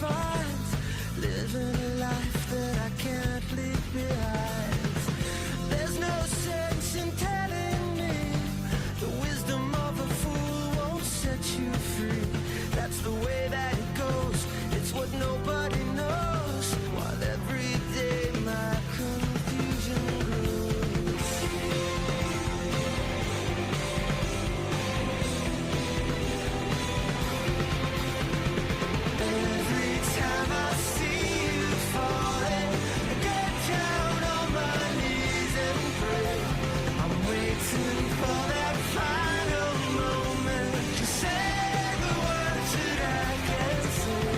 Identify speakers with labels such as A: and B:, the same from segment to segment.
A: find, living a life that I can't leave behind. There's no sense in telling me the wisdom of a fool won't set you free. That's the way that it goes, it's what nobody knows, while every day my confusion grows. Every time I see you falling, I get down on my knees and pray. I'm waiting for that final moment to say the words that I can't say.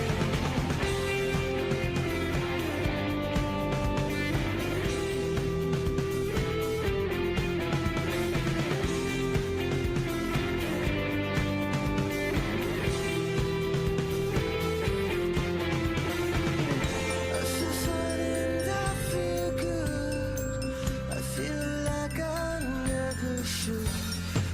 A: And I feel good. I feel like I never should.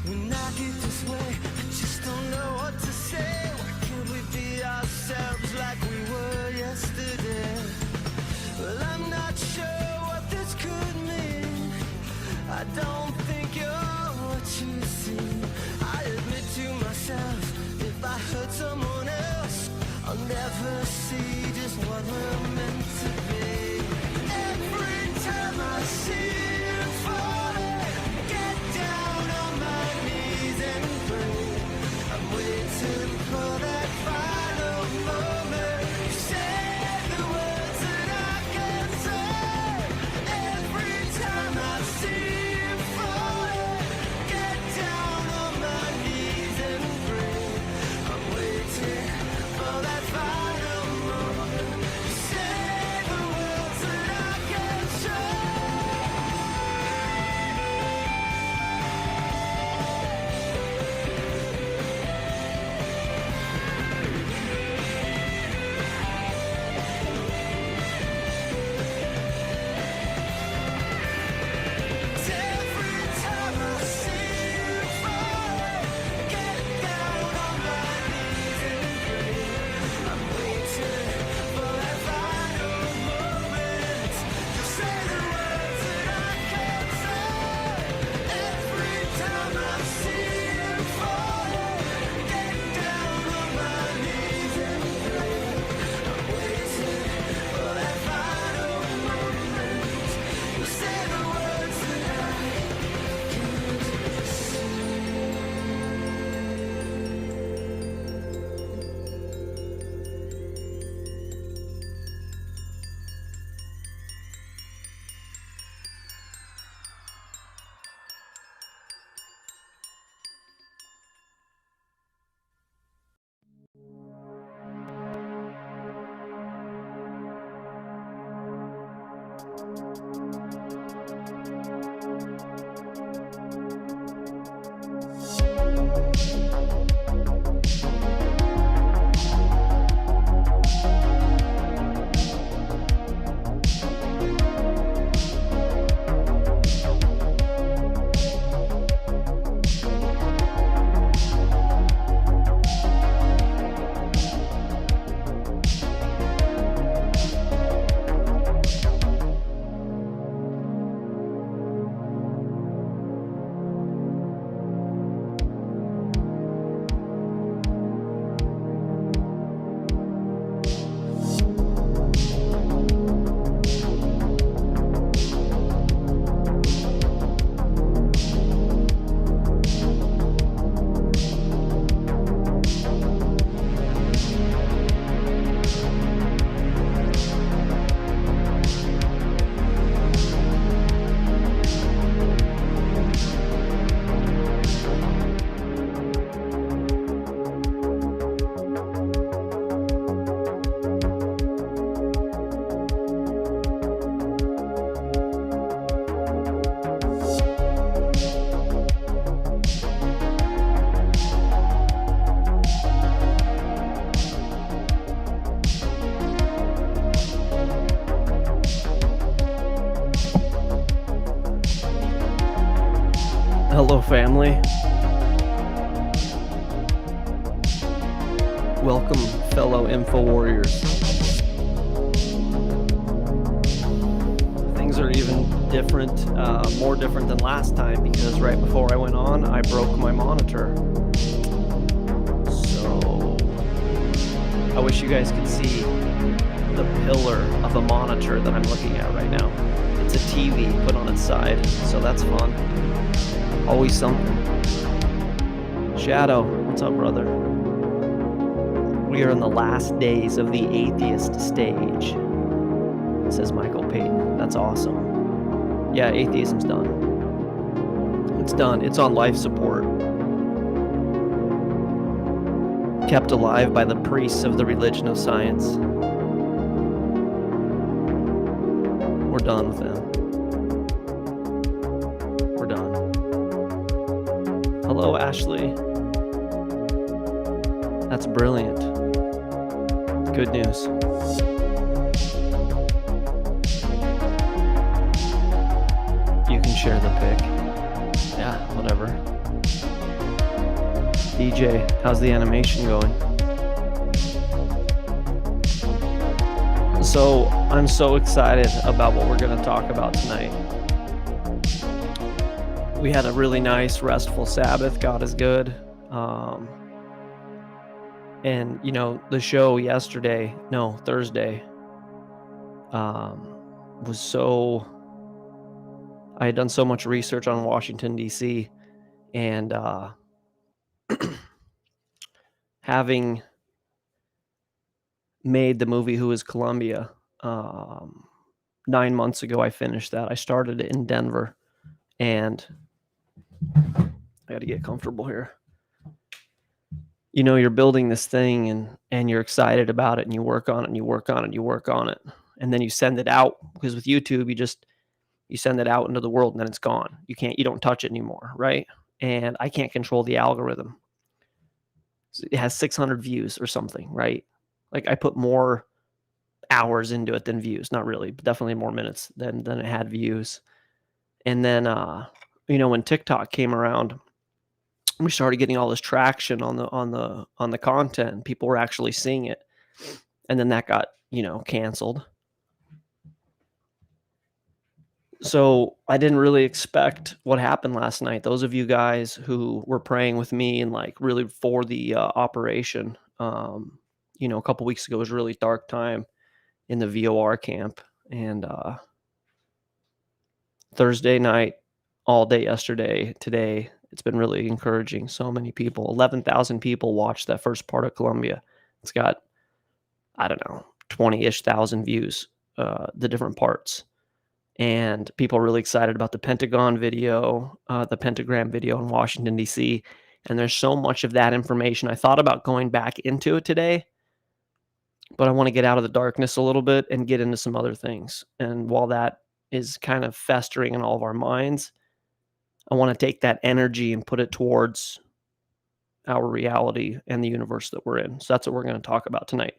A: When I get this way, I just don't know what to say. Why can't we be ourselves like we were yesterday? Well, I'm not sure what this could mean. I don't think you're what you seem. I admit to myself, if I hurt someone else, I'll never see just what we're meant to be. Every time I see you falling, get down on my knees and pray. I'm waiting for that final moment to say the words that I can't say. Every time I see you falling, get down on my knees and pray. I'm waiting for that final moment to say the words that I can't say. Every time I see you falling, get down on my knees and pray. I'm waiting for that final moment to say the words that I can't say. Every time I see you falling, get down on my knees and pray. I'm waiting for that final moment to say the words that I can't say.
B: Hello, family. Welcome, fellow Info Warriors. even different, more different than last time, because right before I went on, I broke my monitor. So I wish you guys could see the pillar of a monitor that I'm looking at right now. It's a TV put on its side, so that's fun. Always something. Shadow, what's up, brother? We are in the last days of the atheist stage, says Michael Payton. That's awesome. Yeah, atheism's done. It's done. It's on life support. Kept alive by the priests of the religion of science. We're done with them. We're done. Hello, Ashley. That's brilliant. Good news. You can share the pic. Yeah, whatever. DJ, how's the animation going? So, I'm so excited about what we're going to talk about tonight. We had a really nice, restful Sabbath. God is good. And, you know, the show Thursday, was so... I had done so much research on Washington, D.C., and having made the movie Who is Columbia 9 months ago, I finished that. I started it in Denver, and I got to get comfortable here. You know, you're building this thing, and you're excited about it, and you work on it, and you work on it, and you work on it, and then you send it out, because with YouTube, you send it out into the world, and then it's gone. You don't touch it anymore, right? And I can't control the algorithm. It has 600 views or something, right? Like, I put more hours into it than views. Not really, but definitely more minutes than it had views. And then, you know, when TikTok came around, we started getting all this traction on the content. People were actually seeing it, and then that got, you know, canceled. So I didn't really expect what happened last night. Those of you guys who were praying with me and like really for the operation, you know, a couple weeks ago was a really dark time in the VOR camp, and Thursday night, all day yesterday, today, it's been really encouraging. So many people, 11,000 people watched that first part of Columbia. It's got, I don't know, 20-ish thousand views, the different parts. And people are really excited about the Pentagon video, the pentagram video in Washington, D.C. And there's so much of that information. I thought about going back into it today, but I want to get out of the darkness a little bit and get into some other things. And while that is kind of festering in all of our minds, I want to take that energy and put it towards our reality and the universe that we're in. So that's what we're going to talk about tonight.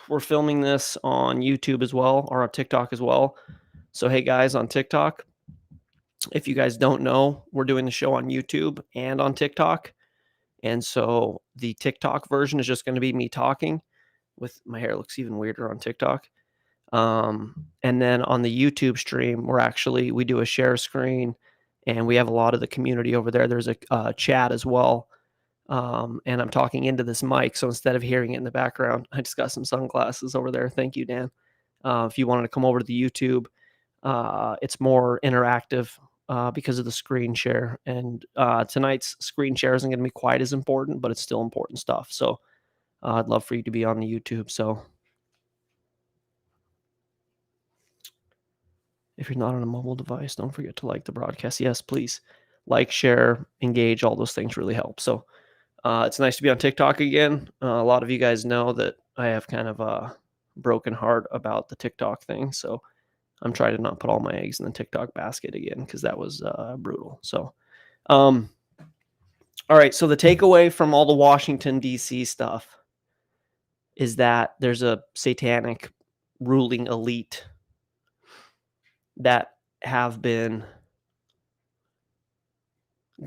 B: We're filming this on YouTube as well, or on TikTok as well. So, hey guys, on TikTok, if you guys don't know, we're doing the show on YouTube and on TikTok. And so the TikTok version is just going to be me talking. With my hair looks even weirder on TikTok. And then on the YouTube stream, we do a share screen, and we have a lot of the community over there. There's a chat as well. And I'm talking into this mic, so instead of hearing it in the background, I just got some sunglasses over there. Thank you, Dan. If you wanted to come over to the YouTube, it's more interactive because of the screen share. And tonight's screen share isn't going to be quite as important, but it's still important stuff. So I'd love for you to be on the YouTube. So if you're not on a mobile device, don't forget to like the broadcast. Yes, please like, share, engage. All those things really help. So it's nice to be on TikTok again. A lot of you guys know that I have kind of a broken heart about the TikTok thing. So I'm trying to not put all my eggs in the TikTok basket again, because that was brutal. So, all right. So the takeaway from all the Washington, D.C. stuff is that there's a satanic ruling elite that have been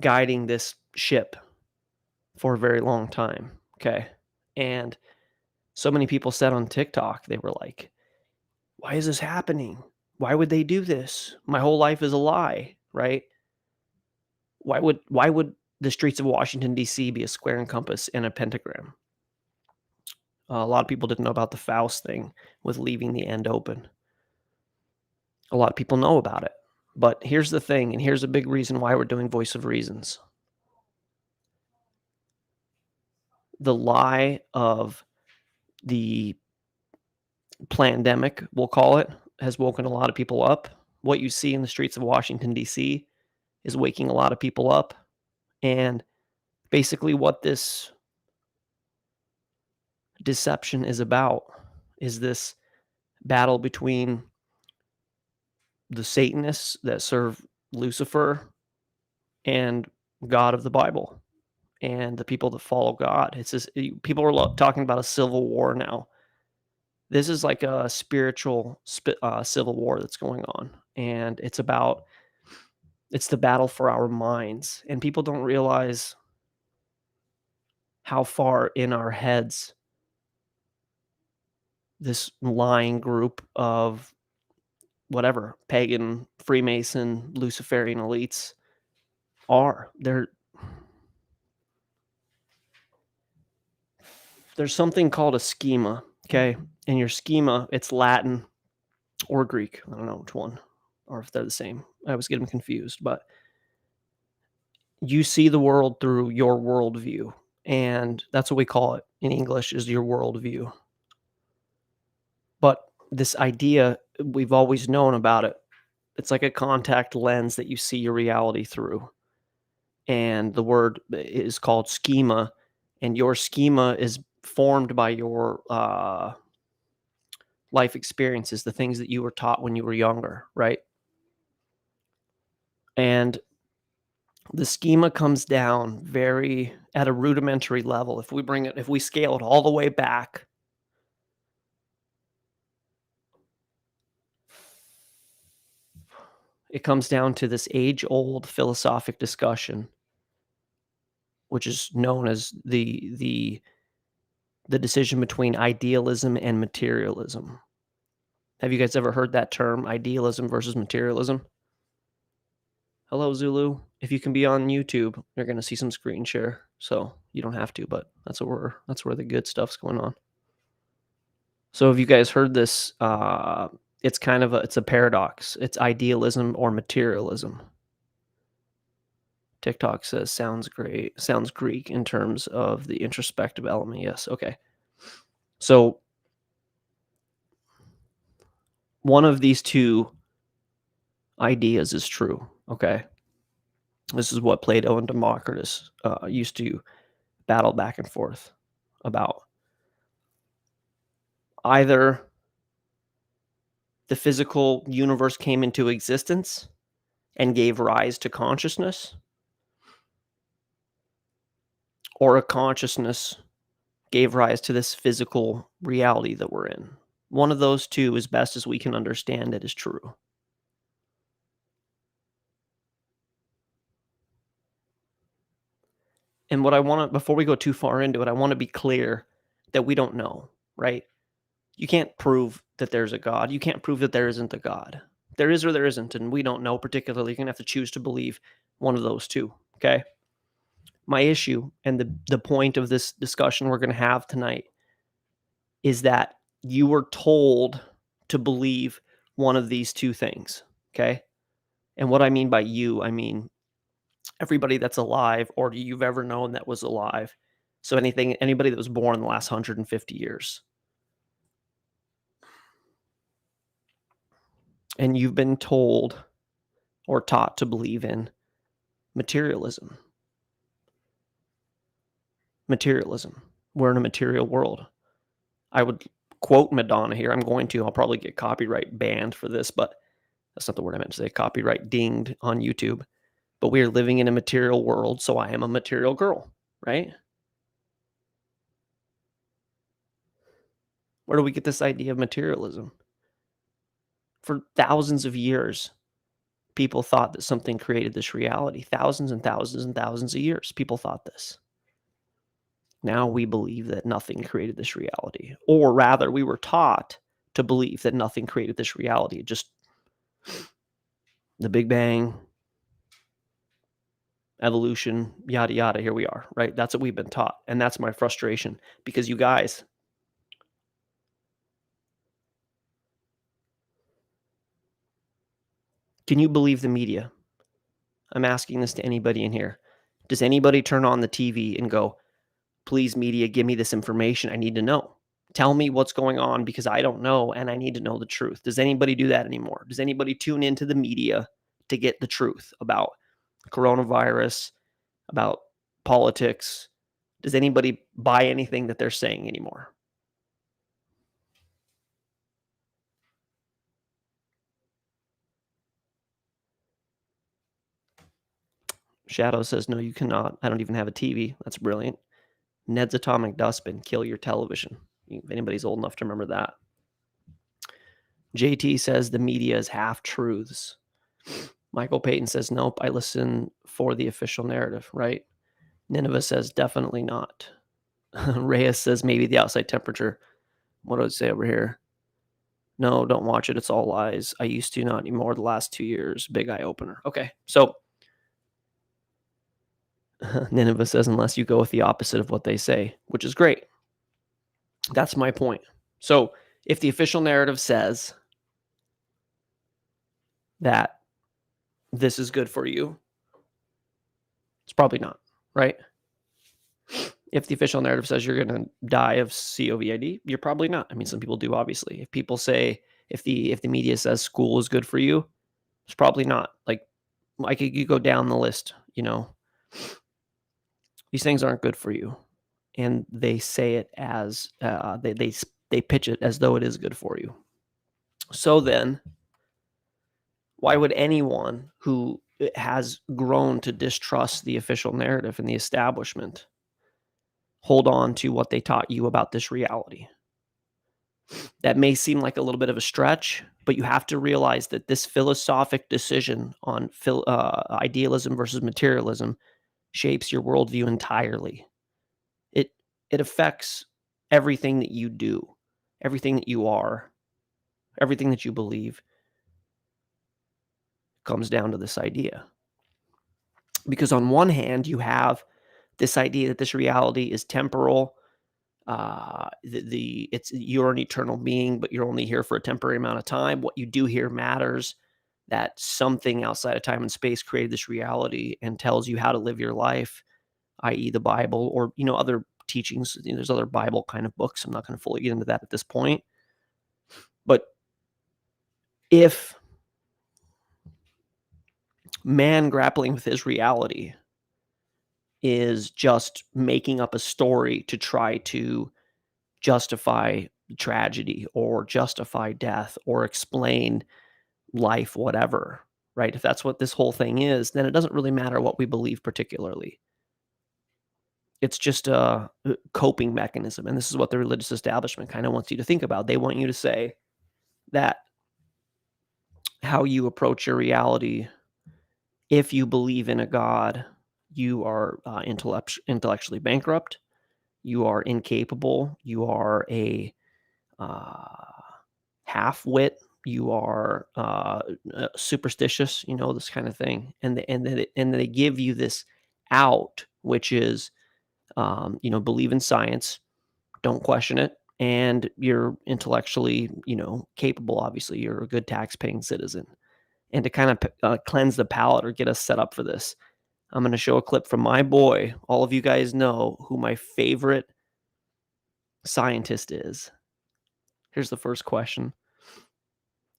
B: guiding this ship for a very long time. Okay. And so many people said on TikTok, they were like, Why is this happening? Why would they do this? My whole life is a lie, right? Why would the streets of Washington D.C. be a square and compass and a pentagram? A lot of people didn't know about the Faust thing with leaving the end open. A lot of people know about it. But here's the thing, and here's a big reason why we're doing Voice of Reasons. The lie of the plandemic, we'll call it, has woken a lot of people up. What you see in the streets of Washington, D.C. is waking a lot of people up. And basically, what this deception is about is this battle between the Satanists that serve Lucifer and God of the Bible and the people that follow God. It's just, people are talking about a civil war now. This is like a spiritual civil war that's going on, and it's the battle for our minds, and people don't realize how far in our heads this lying group of whatever pagan, Freemason, Luciferian elites are. There's something called a schema, okay? And your schema, it's Latin or Greek. I don't know which one, or if they're the same. I always get them confused, but you see the world through your worldview, and that's what we call it in English, is your worldview. But this idea, we've always known about it. It's like a contact lens that you see your reality through. And the word is called schema, and your schema is formed by your life experiences, the things that you were taught when you were younger, right? And the schema comes down very at a rudimentary level. If we scale it all the way back, it comes down to this age-old philosophic discussion, which is known as the decision between idealism and materialism. Have you guys ever heard that term, idealism versus materialism? Hello, Zulu. If you can be on YouTube, you're going to see some screen share. So you don't have to, but that's where the good stuff's going on. So have you guys heard this? It's it's a paradox. It's idealism or materialism. TikTok says sounds great. Sounds Greek in terms of the introspective element. Yes. Okay. So one of these two ideas is true. Okay. This is what Plato and Democritus used to battle back and forth about. Either the physical universe came into existence and gave rise to consciousness, or a consciousness gave rise to this physical reality that we're in. One of those two, as best as we can understand it, is true. And what I want to, before we go too far into it, I want to be clear that we don't know, right? You can't prove that there's a God. You can't prove that there isn't a God. There is or there isn't, and we don't know particularly. You're going to have to choose to believe one of those two, okay? My issue and the point of this discussion we're going to have tonight is that you were told to believe one of these two things, okay? And what I mean by you, I mean everybody that's alive or you've ever known that was alive. So anybody that was born in the last 150 years. And you've been told or taught to believe in materialism. Materialism. We're in a material world. I would quote Madonna here. I'll probably get copyright banned for this, but that's not the word I meant to say. Copyright dinged on YouTube. But we are living in a material world, so I am a material girl, right? Where do we get this idea of materialism? For thousands of years, people thought that something created this reality. Thousands and thousands and thousands of years, people thought this. Now we believe that nothing created this reality. Or rather, we were taught to believe that nothing created this reality. Just the Big Bang, evolution, yada, yada, here we are, right? That's what we've been taught. And that's my frustration because you guys, can you believe the media? I'm asking this to anybody in here. Does anybody turn on the TV and go, please, media, give me this information. I need to know. Tell me what's going on because I don't know and I need to know the truth. Does anybody do that anymore? Does anybody tune into the media to get the truth about coronavirus, about politics? Does anybody buy anything that they're saying anymore? Shadow says, no, you cannot. I don't even have a TV. That's brilliant. Ned's atomic dustbin, kill your television. If anybody's old enough to remember that. JT says the media is half truths. Michael Payton says, nope, I listen for the official narrative, right? Nineveh says, definitely not. Reyes says, maybe the outside temperature. What do I say over here? No, don't watch it. It's all lies. I used to, not anymore. The last 2 years, big eye opener. Okay, so Nineveh says, unless you go with the opposite of what they say, which is great. That's my point. So if the official narrative says that this is good for you, it's probably not, right? If the official narrative says you're going to die of COVID, you're probably not. I mean, some people do, obviously. If people say, if the media says school is good for you, it's probably not. Like, you go down the list, these things aren't good for you. And they say it as, they pitch it as though it is good for you. So then, why would anyone who has grown to distrust the official narrative and the establishment hold on to what they taught you about this reality? That may seem like a little bit of a stretch, but you have to realize that this philosophic decision on idealism versus materialism shapes your worldview entirely. It it affects everything that you do, everything that you are, everything that you believe comes down to this idea. Because on one hand, you have this idea that this reality is temporal. It's you're an eternal being, but you're only here for a temporary amount of time. What you do here matters. That something outside of time and space created this reality and tells you how to live your life, i.e., the Bible, or other teachings. There's other Bible kind of books. I'm not going to fully get into that at this point. But if man grappling with his reality is just making up a story to try to justify tragedy or justify death or explain life, whatever, right? If that's what this whole thing is, then it doesn't really matter what we believe particularly. It's just a coping mechanism. And this is what the religious establishment kind of wants you to think about. They want you to say that how you approach your reality, if you believe in a God, you are intellectually bankrupt, you are incapable, you are a half-wit, you are superstitious, this kind of thing. And they give you this out, which is, believe in science, don't question it, and you're intellectually, capable. Obviously, you're a good tax-paying citizen. And to kind of cleanse the palate or get us set up for this, I'm going to show a clip from my boy. All of you guys know who my favorite scientist is. Here's the first question.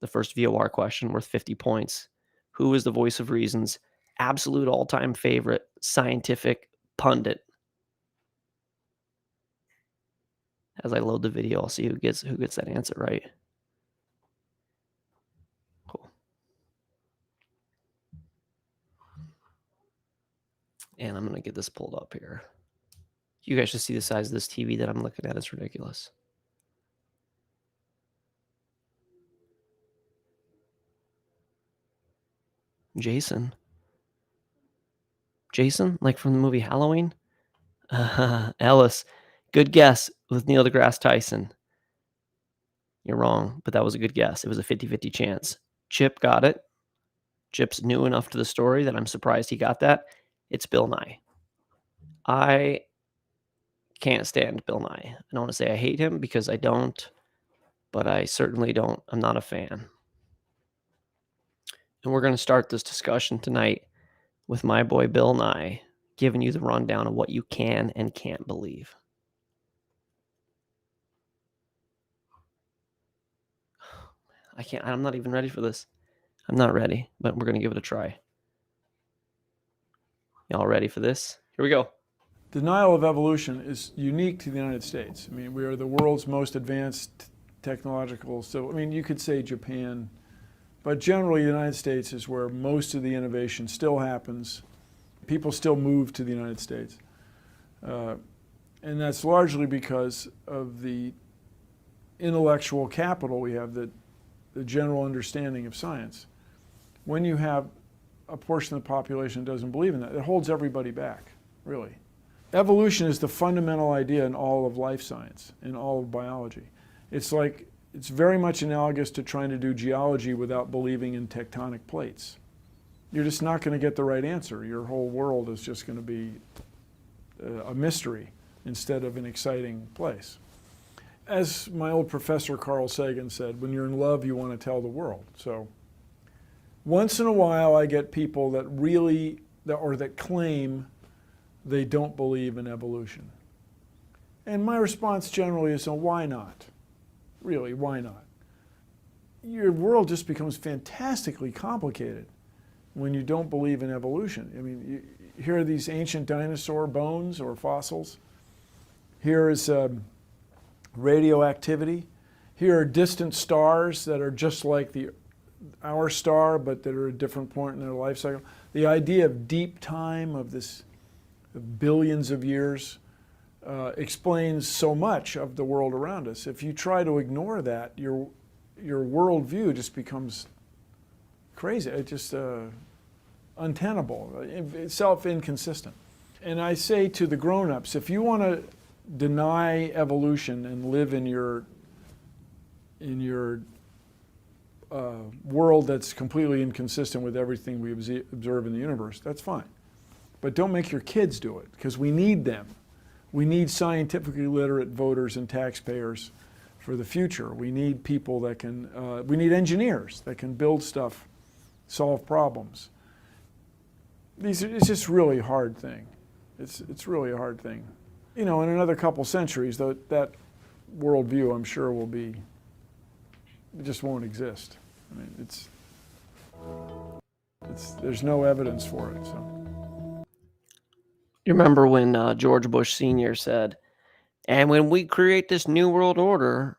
B: The first VOR question worth 50 points. Who is the voice of reason's absolute all-time favorite scientific pundit? As I load the video, I'll see who gets that answer right. Cool. And I'm going to get this pulled up here. You guys should see the size of this TV that I'm looking at. It's ridiculous. Jason, like from the movie Halloween? Ellis, good guess with Neil deGrasse Tyson. You're wrong, but that was a good guess. It was a 50-50 chance. Chip got it. Chip's new enough to the story that I'm surprised he got that. It's Bill Nye. I can't stand Bill Nye. I don't want to say I hate him because I don't, but I certainly don't. I'm not a fan. And we're going to start this discussion tonight with my boy Bill Nye giving you the rundown of what you can and can't believe. I'm not even ready for this. I'm not ready, but we're going to give it a try. Y'all ready for this? Here we go.
C: Denial of evolution is unique to the United States. I mean, we are the world's most advanced technological, so I mean, you could say Japan, but generally the United States is where most of the innovation still happens. People still move to the United States. And that's largely because of the intellectual capital we have, the general understanding of science. When you have a portion of the population that doesn't believe in that, it holds everybody back, really. Evolution is the fundamental idea in all of life science, in all of biology. It's very much analogous to trying to do geology without believing in tectonic plates. You're just not going to get the right answer. Your whole world is just going to be a mystery instead of an exciting place. As my old professor Carl Sagan said, when you're in love, you want to tell the world. So once in a while, I get people that claim they don't believe in evolution. And my response generally is, oh, why not? Really, why not? Your world just becomes fantastically complicated when you don't believe in evolution. I mean, here are these ancient dinosaur bones or fossils. Here is radioactivity. Here are distant stars that are just like our star, but that are at a different point in their life cycle. The idea of deep time, of this billions of years, explains so much of the world around us. If you try to ignore that, your worldview just becomes crazy. It's just untenable, self-inconsistent. And I say to the grown-ups, if you want to deny evolution and live in your world that's completely inconsistent with everything we observe in the universe, that's fine. But don't make your kids do it, because we need them. We need scientifically literate voters and taxpayers for the future. We need people that can, we need engineers that can build stuff, solve problems. It's just really a hard thing. It's really a hard thing. You know, in another couple centuries, that worldview, I'm sure, it just won't exist. I mean, there's no evidence for it, so.
B: You remember when George Bush Sr. said, and when we create this new world order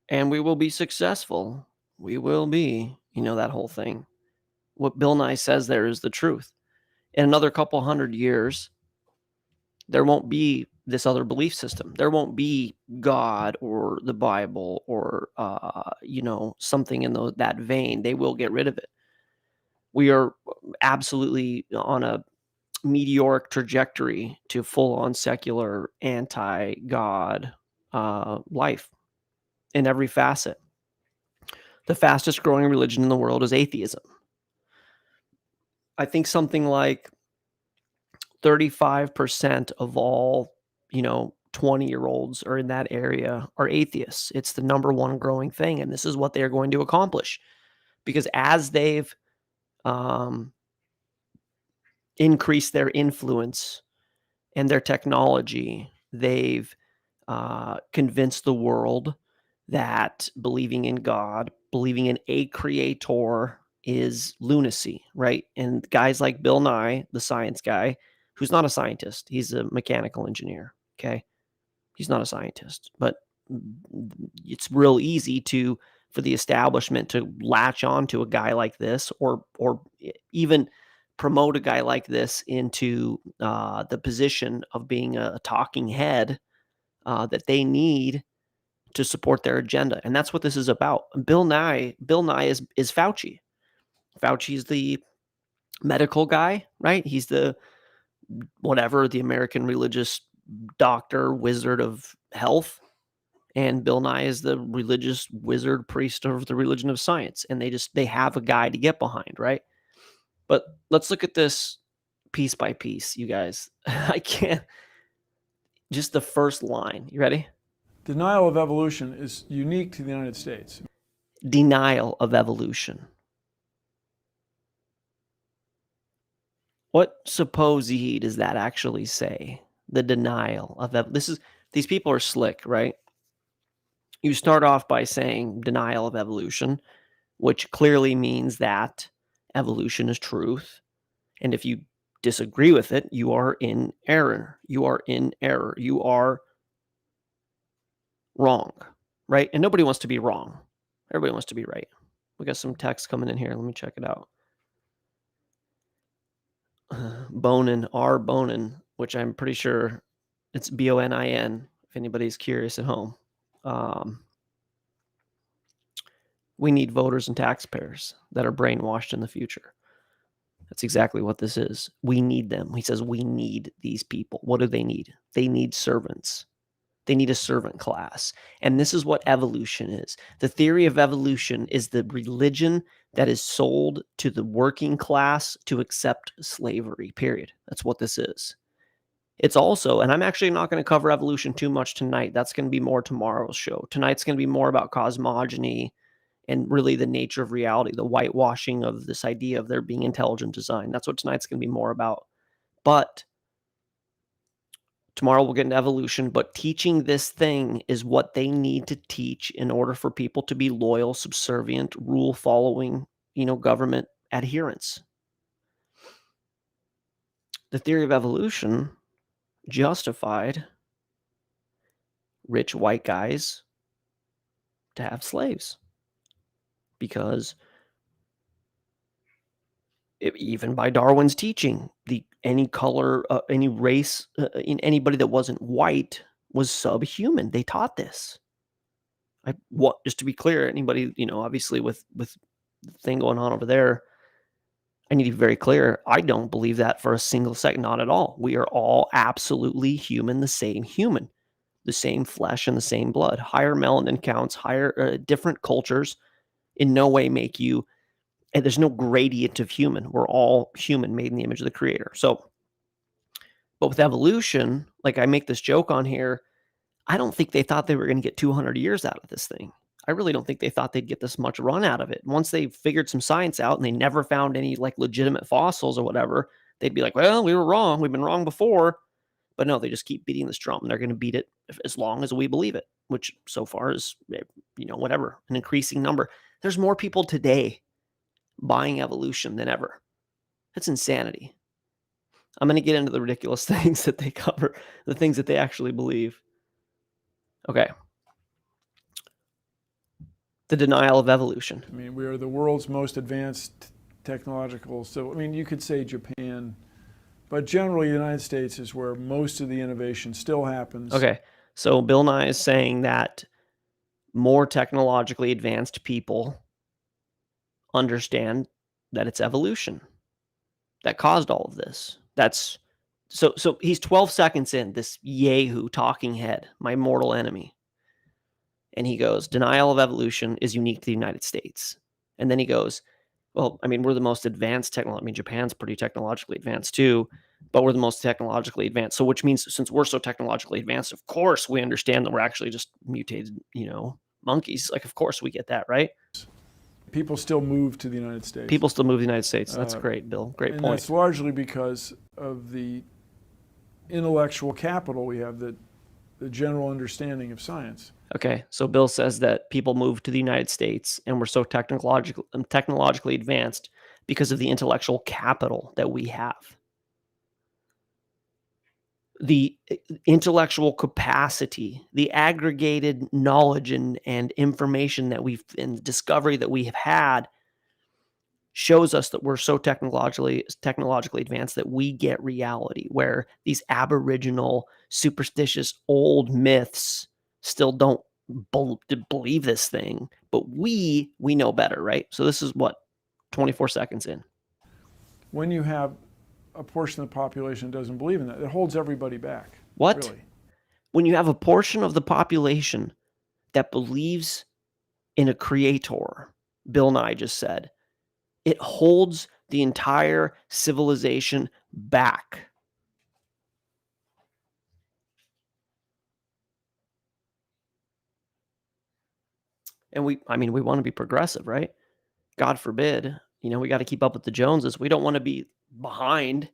B: and we will be successful, we will be, that whole thing. What Bill Nye says there is the truth. In another couple hundred years, there won't be this other belief system. There won't be God or the Bible or, something in that vein. They will get rid of it. We are absolutely on a meteoric trajectory to full-on secular anti-God life in every facet. The fastest growing religion in the world is atheism. I think something like 35% of all, 20-year-olds are in that area are atheists. It's the number one growing thing, and this is what they're going to accomplish. Because as they've increased their influence and their technology, they've convinced the world that believing in God, believing in a creator is lunacy, right? And guys like Bill Nye, the science guy, who's not a scientist, he's a mechanical engineer, okay? He's not a scientist, but it's real easy for the establishment to latch on to a guy like this or even promote a guy like this into the position of being a talking head that they need to support their agenda. And that's what this is about. Bill Nye is Fauci. Fauci's the medical guy, right? He's the American religious doctor, wizard of health. and Bill Nye is the religious wizard priest of the religion of science, and they have a guy to get behind, right? But let's look at this piece by piece, you guys. I can't. Just the first line. You ready?
C: Denial of evolution is unique to the United States.
B: Denial of evolution. What suppose ye does that actually say? The denial of these people are slick, right? You start off by saying denial of evolution, which clearly means that evolution is truth. And if you disagree with it, you are in error. You are in error. You are wrong, right? And nobody wants to be wrong. Everybody wants to be right. We got some text coming in here. Let me check it out. Bonin, which I'm pretty sure it's Bonin, if anybody's curious at home. We need voters and taxpayers that are brainwashed in the future. That's exactly what this is. We need them. He says we need these people. What do they need? They need servants. They need a servant class. And this is what evolution is. The theory of evolution is the religion that is sold to the working class to accept slavery, period. That's what this is. It's also, and I'm actually not going to cover evolution too much tonight. That's going to be more tomorrow's show. Tonight's going to be more about cosmogony and really the nature of reality, the whitewashing of this idea of there being intelligent design. That's what tonight's going to be more about. But tomorrow we'll get into evolution, but teaching this thing is what they need to teach in order for people to be loyal, subservient, rule-following, government adherents. The theory of evolution justified rich white guys to have slaves because even by Darwin's teaching, any color, any race, anybody that wasn't white was subhuman. They taught this. Just to be clear, anybody, obviously with the thing going on over there, I need to be very clear. I don't believe that for a single second, not at all. We are all absolutely human, the same flesh and the same blood. Higher melanin counts, higher different cultures in no way make you. And there's no gradient of human. We're all human, made in the image of the creator. So, but with evolution, like I make this joke on here, I don't think they thought they were going to get 200 years out of this thing. I really don't think they thought they'd get this much run out of it. Once they figured some science out and they never found any like legitimate fossils or whatever, they'd be like, well, we were wrong. We've been wrong before. But no, they just keep beating this drum and they're going to beat it as long as we believe it, which so far is, whatever, an increasing number. There's more people today buying evolution than ever. That's insanity. I'm going to get into the ridiculous things that they cover, the things that they actually believe. Okay. The denial of evolution.
C: I mean, we are the world's most advanced technological. So, I mean, you could say Japan, but generally the United States is where most of the innovation still happens.
B: Okay. So Bill Nye is saying that more technologically advanced people understand that it's evolution that caused all of this. That's so he's 12 seconds in, this Yahoo talking head, my mortal enemy. And he goes, denial of evolution is unique to the United States. And then he goes, well, I mean, we're the most advanced technology. I mean, Japan's pretty technologically advanced too, but we're the most technologically advanced. So which means since we're so technologically advanced, of course we understand that we're actually just mutated, monkeys. Like, of course we get that, right?
C: People still move to the United States.
B: People still move to the United States. That's great, Bill. Great
C: and
B: point.
C: That's largely because of the intellectual capital we have, the general understanding of science.
B: Okay, so Bill says that people move to the United States and we're so technologically advanced because of the intellectual capital that we have. The intellectual capacity, the aggregated knowledge and information that and discovery that we have had shows us that we're so technologically advanced that we get reality, where these aboriginal, superstitious, old myths still don't believe this thing, but we know better, right? So this is what, 24 seconds in.
C: When you have a portion of the population that doesn't believe in that, it holds everybody back.
B: What?
C: Really.
B: When you have a portion of the population that believes in a creator, Bill Nye just said, it holds the entire civilization back. And we want to be progressive, right? God forbid, we got to keep up with the Joneses. We don't want to be behind.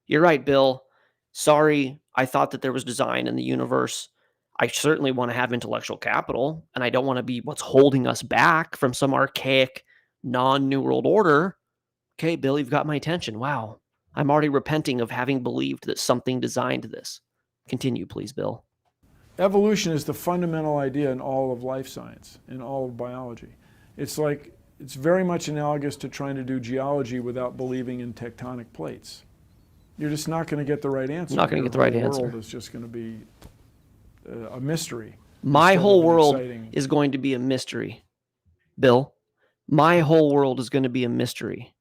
B: You're right, Bill. Sorry, I thought that there was design in the universe. I certainly want to have intellectual capital, and I don't want to be what's holding us back from some archaic, non-New World Order. Okay, Bill, you've got my attention. Wow. I'm already repenting of having believed that something designed this. Continue, please, Bill.
C: Evolution is the fundamental idea in all of life science, in all of biology. It's very much analogous to trying to do geology without believing in tectonic plates. You're just not going to get the right answer.
B: Not going to get the right answer.
C: The world is just going to be a mystery.
B: My whole world is going to be a mystery, Bill. My whole world is going to be a mystery.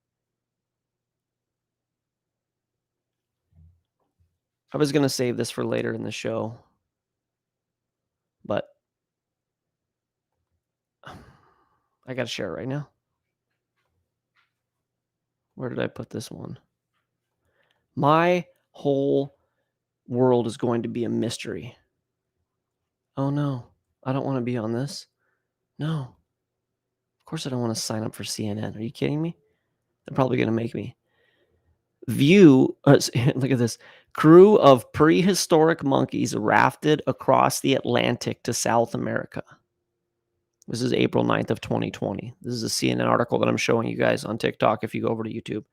B: I was going to save this for later in the show, but I got to share it right now. Where did I put this one? My whole world is going to be a mystery. Oh no, I don't want to be on this. No. Of course I don't want to sign up for CNN. Are you kidding me? They're probably going to make me. Look at this. Crew of prehistoric monkeys rafted across the Atlantic to South America. This is April 9th of 2020. This is a CNN article that I'm showing you guys on TikTok if you go over to YouTube.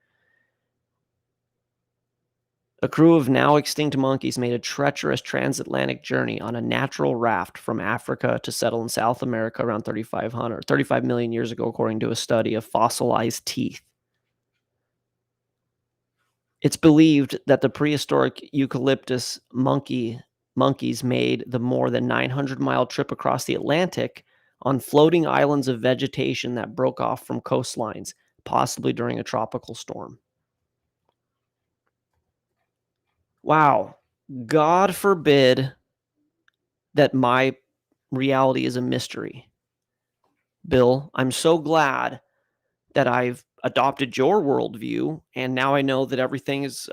B: A crew of now extinct monkeys made a treacherous transatlantic journey on a natural raft from Africa to settle in South America around 35 million years ago, according to a study of fossilized teeth. It's believed that the prehistoric eucalyptus monkeys made the more than 900-mile trip across the Atlantic on floating islands of vegetation that broke off from coastlines, possibly during a tropical storm. Wow. God forbid that my reality is a mystery. Bill, I'm so glad that I've adopted your worldview, and now I know that everything is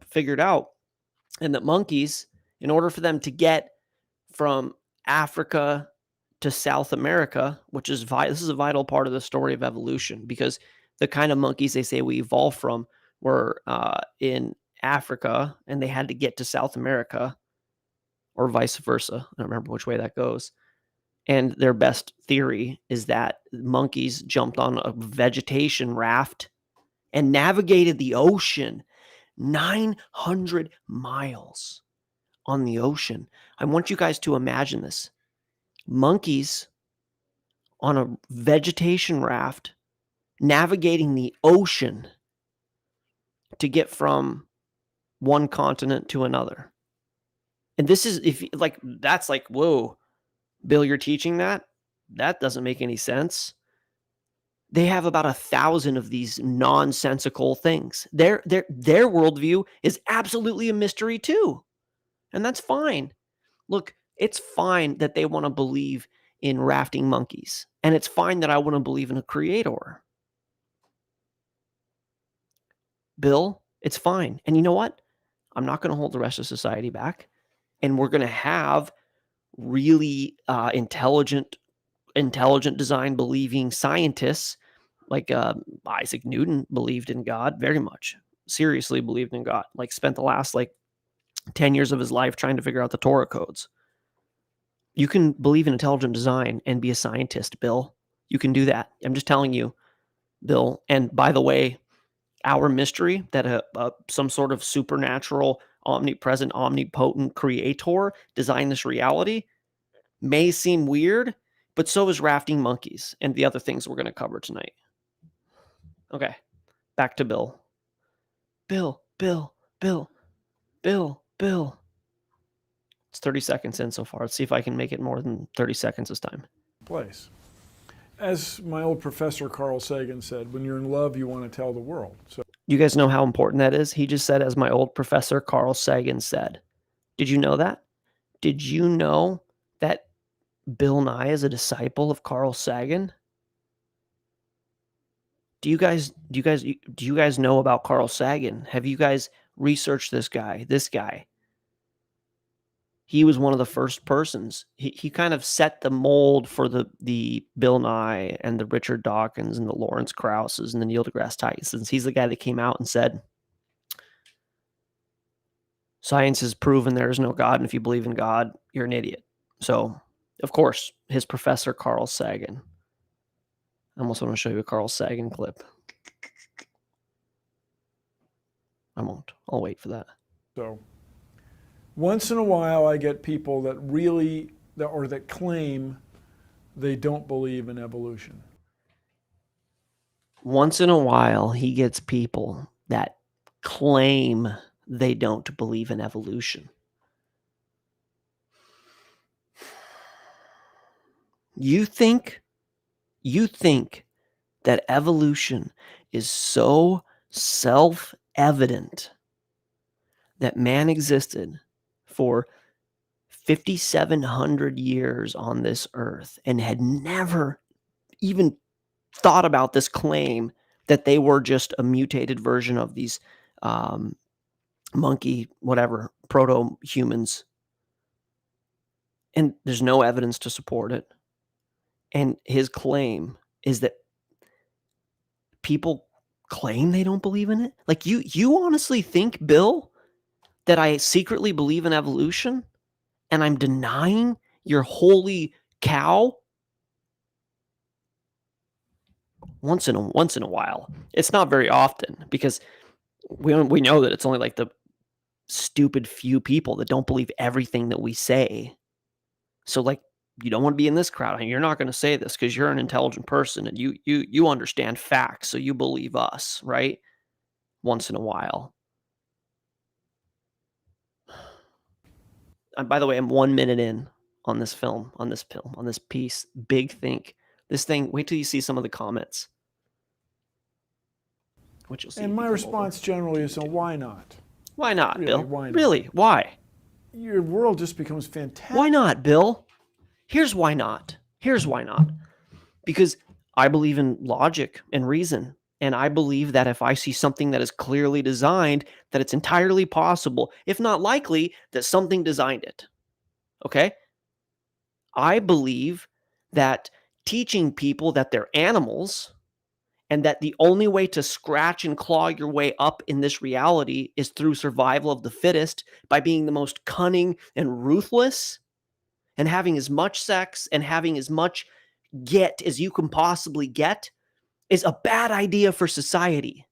B: figured out, and that monkeys, in order for them to get from Africa to South America, which is this is a vital part of the story of evolution, because the kind of monkeys they say we evolved from were in Africa, and they had to get to South America, or vice versa. I don't remember which way that goes. And their best theory is that monkeys jumped on a vegetation raft and navigated the ocean 900 miles on the ocean. I want you guys to imagine this. Monkeys on a vegetation raft navigating the ocean to get from one continent to another. And this is, that's like, whoa, Bill, you're teaching that? That doesn't make any sense. They have about 1,000 of these nonsensical things. Their worldview is absolutely a mystery too. And that's fine. Look, it's fine that they want to believe in rafting monkeys. And it's fine that I want to believe in a creator. Bill, it's fine. And you know what? I'm not going to hold the rest of society back. And we're going to have really intelligent design believing scientists like Isaac Newton believed in God very much, seriously believed in God, like spent the last 10 years of his life trying to figure out the Torah codes. You can believe in intelligent design and be a scientist, Bill. You can do that. I'm just telling you, Bill. And by the way, our mystery that some sort of supernatural, omnipresent, omnipotent creator designed this reality may seem weird, but so is rafting monkeys and the other things we're going to cover tonight. Okay, back to Bill. Bill. It's 30 seconds in so far. Let's see if I can make it more than 30 seconds this time.
C: Place. As my old professor Carl Sagan said, when you're in love, you want to tell the world. So
B: you guys know how important that is? He just said, as my old professor Carl Sagan said. Did you know that? Did you know that Bill Nye is a disciple of Carl Sagan? Do you guys know about Carl Sagan? Have you guys researched this guy? He was one of the first persons. He kind of set the mold for the Bill Nye and the Richard Dawkins and the Lawrence Krauses and the Neil deGrasse Tysons. He's the guy that came out and said, science has proven there is no God, and if you believe in God, you're an idiot. So, of course, his professor, Carl Sagan. I almost want to show you a Carl Sagan clip. I won't. I'll wait for that.
C: So once in a while, I get people that that claim they don't believe in evolution.
B: Once in a while, he gets people that claim they don't believe in evolution. You think that evolution is so self-evident that man existed for 5,700 years on this earth and had never even thought about this claim that they were just a mutated version of these monkey, whatever, proto-humans. And there's no evidence to support it. And his claim is that people claim they don't believe in it. Like, you honestly think, Bill, that I secretly believe in evolution and I'm denying your holy cow? Once in a while. It's not very often, because we know that it's only like the stupid few people that don't believe everything that we say. So, like, you don't want to be in this crowd, and you're not going to say this because you're an intelligent person and you understand facts, so you believe us, right? Once in a while. And by the way, I'm 1 minute in on this piece. Big think. This thing, wait till you see some of the comments. Which you'll see.
C: And my response generally is, why not?
B: Why not,
C: Really,
B: Bill?
C: why not?
B: Really? Why?
C: Your world just becomes fantastic.
B: Why not, Bill? Here's why not. Because I believe in logic and reason. And I believe that if I see something that is clearly designed, that it's entirely possible, if not likely, that something designed it. Okay? I believe that teaching people that they're animals and that the only way to scratch and claw your way up in this reality is through survival of the fittest, by being the most cunning and ruthless and having as much sex and having as much get as you can possibly get, is a bad idea for society.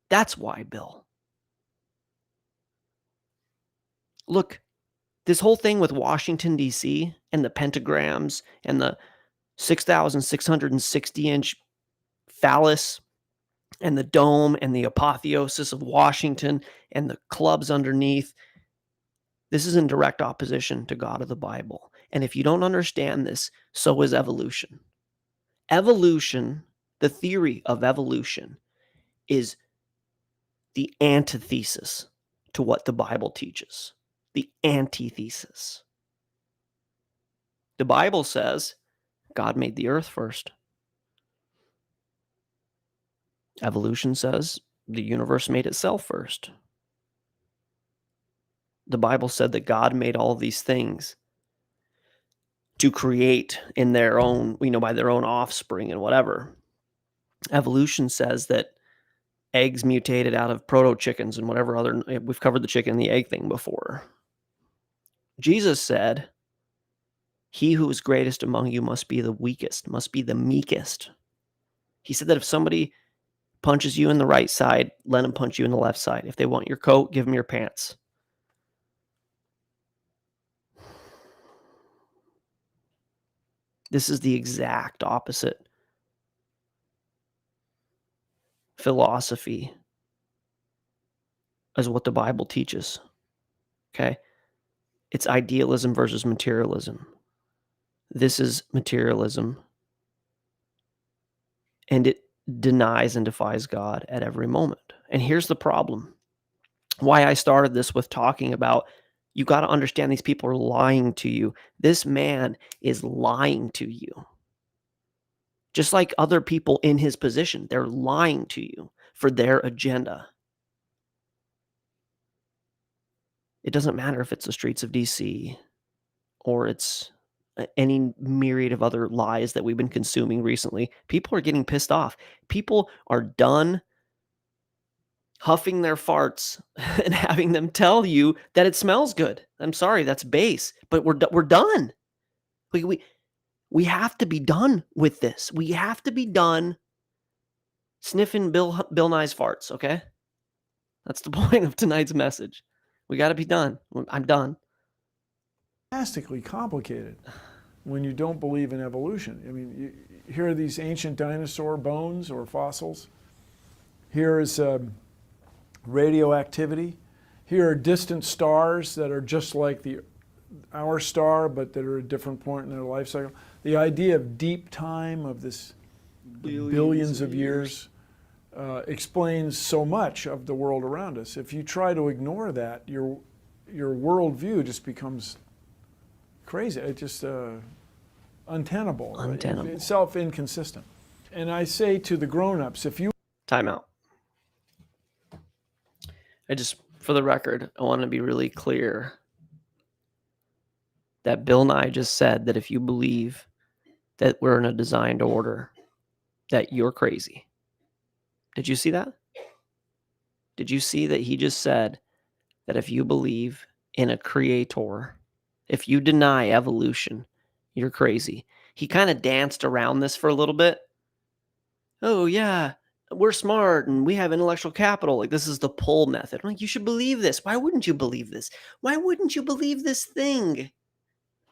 B: That's why, Bill. Look, this whole thing with Washington, D.C. and the pentagrams and the 6,660-inch phallus and the dome and the apotheosis of Washington and the clubs underneath, this is in direct opposition to God of the Bible. And if you don't understand this, so is evolution. Evolution, the theory of evolution, is the antithesis to what the Bible teaches. The antithesis. The Bible says God made the earth first. Evolution says the universe made itself first. The Bible said that God made all these things to create in their own, by their own offspring and whatever. Evolution says that eggs mutated out of proto-chickens and whatever other, we've covered the chicken and the egg thing before. Jesus said, he who is greatest among you must be the weakest, must be the meekest. He said that if somebody punches you in the right side, let them punch you in the left side. If they want your coat, give them your pants. This is the exact opposite philosophy as what the Bible teaches. Okay? It's idealism versus materialism. This is materialism. And it denies and defies God at every moment. And here's the problem. Why I started this with talking about You got to understand these people are lying to you. This man is lying to you. Just like other people in his position, they're lying to you for their agenda. It doesn't matter if it's the streets of DC or it's any myriad of other lies that we've been consuming recently. People are getting pissed off. People are done huffing their farts and having them tell you that it smells good. I'm sorry, that's base, but we're done. We have to be done with this. We have to be done sniffing Bill Nye's farts, okay? That's the point of tonight's message. We got to be done. I'm done.
C: Fantastically complicated when you don't believe in evolution. I mean, here are these ancient dinosaur bones or fossils. Here is radioactivity. Here are distant stars that are just like our star, but that are at a different point in their life cycle. The idea of deep time, of this billions of years, explains so much of the world around us. If you try to ignore that, your worldview just becomes crazy. It's just untenable.
B: Untenable.
C: It's self-inconsistent. And I say to the grown-ups, if you...
B: Time out. For the record, I want to be really clear that Bill Nye just said that if you believe that we're in a designed order, that you're crazy. Did you see that? Did you see that he just said that if you believe in a creator, if you deny evolution, you're crazy? He kind of danced around this for a little bit. Oh, yeah, we're smart and we have intellectual capital. Like, this is the pull method. I'm like, you should believe this. Why wouldn't you believe this? Why wouldn't you believe this thing?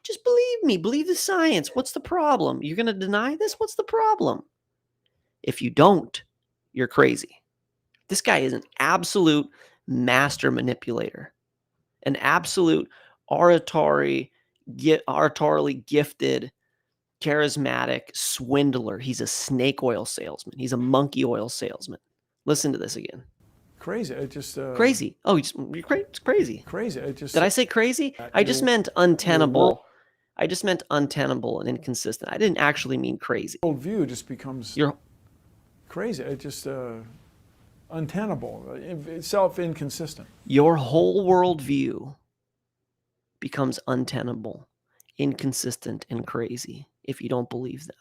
B: Just believe me. Believe the science. What's the problem? You're going to deny this? What's the problem? If you don't, you're crazy. This guy is an absolute master manipulator, an absolute oratorially gifted, charismatic swindler. He's a snake oil salesman. He's a monkey oil salesman. Listen to this again.
C: Crazy. It just...
B: Crazy. Oh, it's crazy.
C: Crazy. It just...
B: Did I say crazy? I just meant untenable. I just meant untenable and inconsistent. I didn't actually mean crazy.
C: Worldview just becomes... crazy. It just... untenable. It's self-inconsistent.
B: Your whole worldview becomes untenable, inconsistent, and crazy if you don't believe them.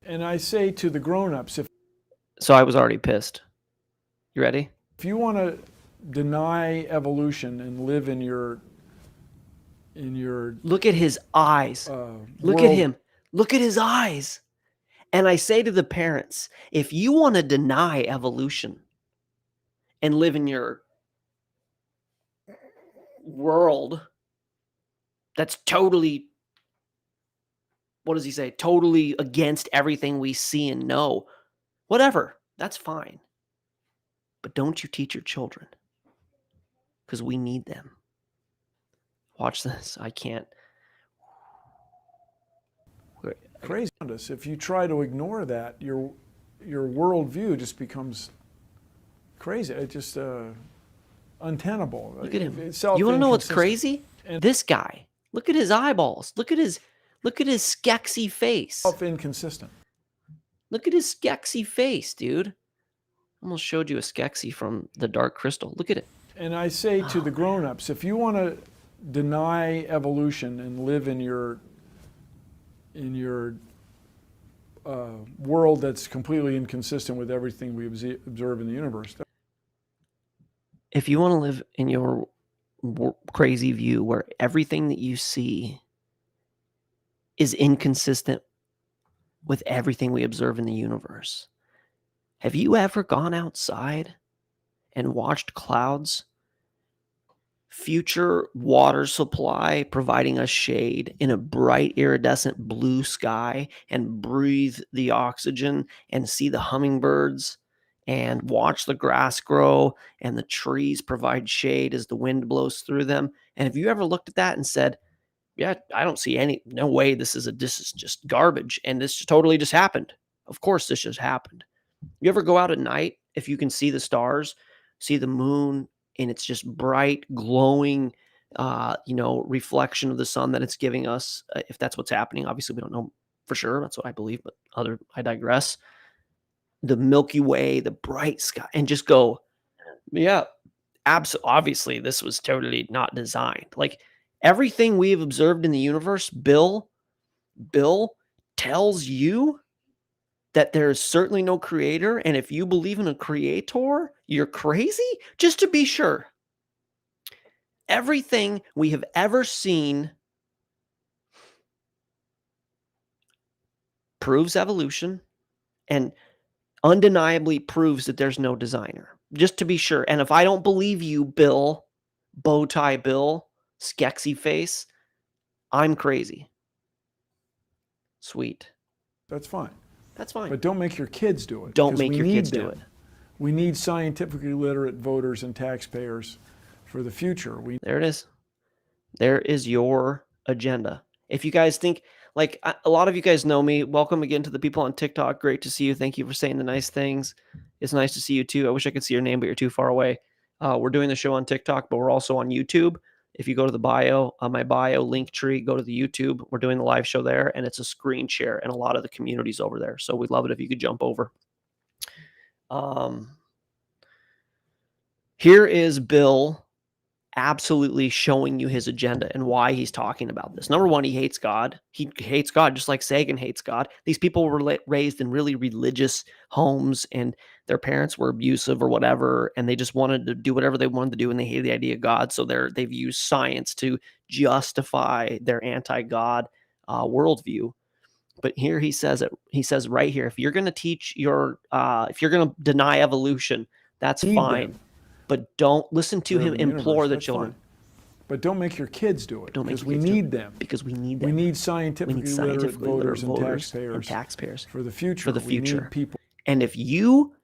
C: And I say to the grown-ups,
B: So I was already pissed. You ready?
C: if you want to deny evolution and live in your
B: Look at his eyes. Look at him. Look at his eyes. And I say to the parents, if you want to deny evolution and live in your world that's totally, what does he say? Totally against everything we see and know. Whatever. That's fine. But don't you teach your children, because we need them. Watch this. I can't.
C: crazy around us. If you try to ignore that, your worldview just becomes crazy. It just untenable.
B: Look at him.
C: It's
B: You want to know what's
C: self-inconsistent.
B: crazy? This guy. Look at his eyeballs. Look at his skexy face.
C: Self-inconsistent.
B: Look at his skexy face, dude. Almost showed you a skexy from the Dark Crystal. Look at it.
C: And I say to the grown-ups, if you want to deny evolution and live in your world that's completely inconsistent with everything we observe in the universe.
B: If you want to live in your crazy view where everything that you see is inconsistent with everything we observe in the universe, have you ever gone outside and watched clouds? Future water supply providing us shade in a bright iridescent blue sky, and breathe the oxygen and see the hummingbirds and watch the grass grow and the trees provide shade as the wind blows through them. And have you ever looked at that and said, yeah, I don't see no way this is just garbage, and this totally just happened. Of course this just happened. You ever go out at night, if you can see the stars, see the moon, and it's just bright, glowing, reflection of the sun that it's giving us, if that's what's happening. Obviously, we don't know for sure. That's what I believe, but I digress. The Milky Way, the bright sky, and just go, yeah, obviously, this was totally not designed. Like everything we have observed in the universe, Bill tells you that there is certainly no creator. And if you believe in a creator, you're crazy. Just to be sure, everything we have ever seen proves evolution and undeniably proves that there's no designer. Just to be sure. And if I don't believe you, Bill, Bowtie Bill, Skexy Face, I'm crazy. Sweet.
C: That's fine.
B: That's fine.
C: But don't make your kids do it.
B: Don't make your kids do it.
C: We need scientifically literate voters and taxpayers for the future.
B: There it is. There is your agenda. If you guys think, like a lot of you guys know me, welcome again to the people on TikTok. Great to see you. Thank you for saying the nice things. It's nice to see you too. I wish I could see your name, but you're too far away. We're doing the show on TikTok, but we're also on YouTube. If you go to the bio, my bio link tree, go to the YouTube. We're doing the live show there, and it's a screen share, and a lot of the community's over there. So we'd love it if you could jump over. Here is Bill absolutely showing you his agenda and why he's talking about this. Number one, he hates God. He hates God just like Sagan hates God. These people were raised in really religious homes and their parents were abusive or whatever, and they just wanted to do whatever they wanted to do, and they hated the idea of God. So they've used science to justify their anti-God worldview. But here he says right here, if you're going to teach if you're going to deny evolution, that's fine. But don't listen to him implore the children.
C: Fine. But don't make your kids do it.
B: Because
C: we need them.
B: Because we need them.
C: We need scientifically literate voters and taxpayers
B: for the
C: future. We need people.
B: And if you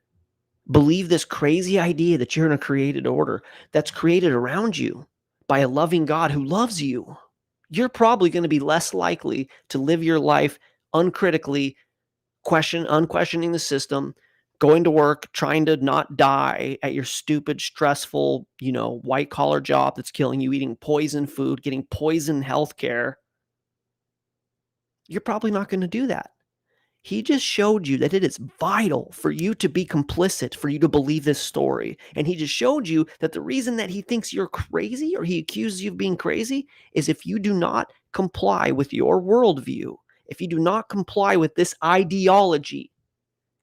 B: believe this crazy idea that you're in a created order that's created around you by a loving God who loves you, you're probably going to be less likely to live your life uncritically, unquestioning the system, going to work, trying to not die at your stupid, stressful, white collar job that's killing you, eating poison food, getting poison healthcare. You're probably not going to do that. He just showed you that it is vital for you to be complicit, for you to believe this story. And he just showed you that the reason that he thinks you're crazy or he accuses you of being crazy is if you do not comply with your worldview, if you do not comply with this ideology,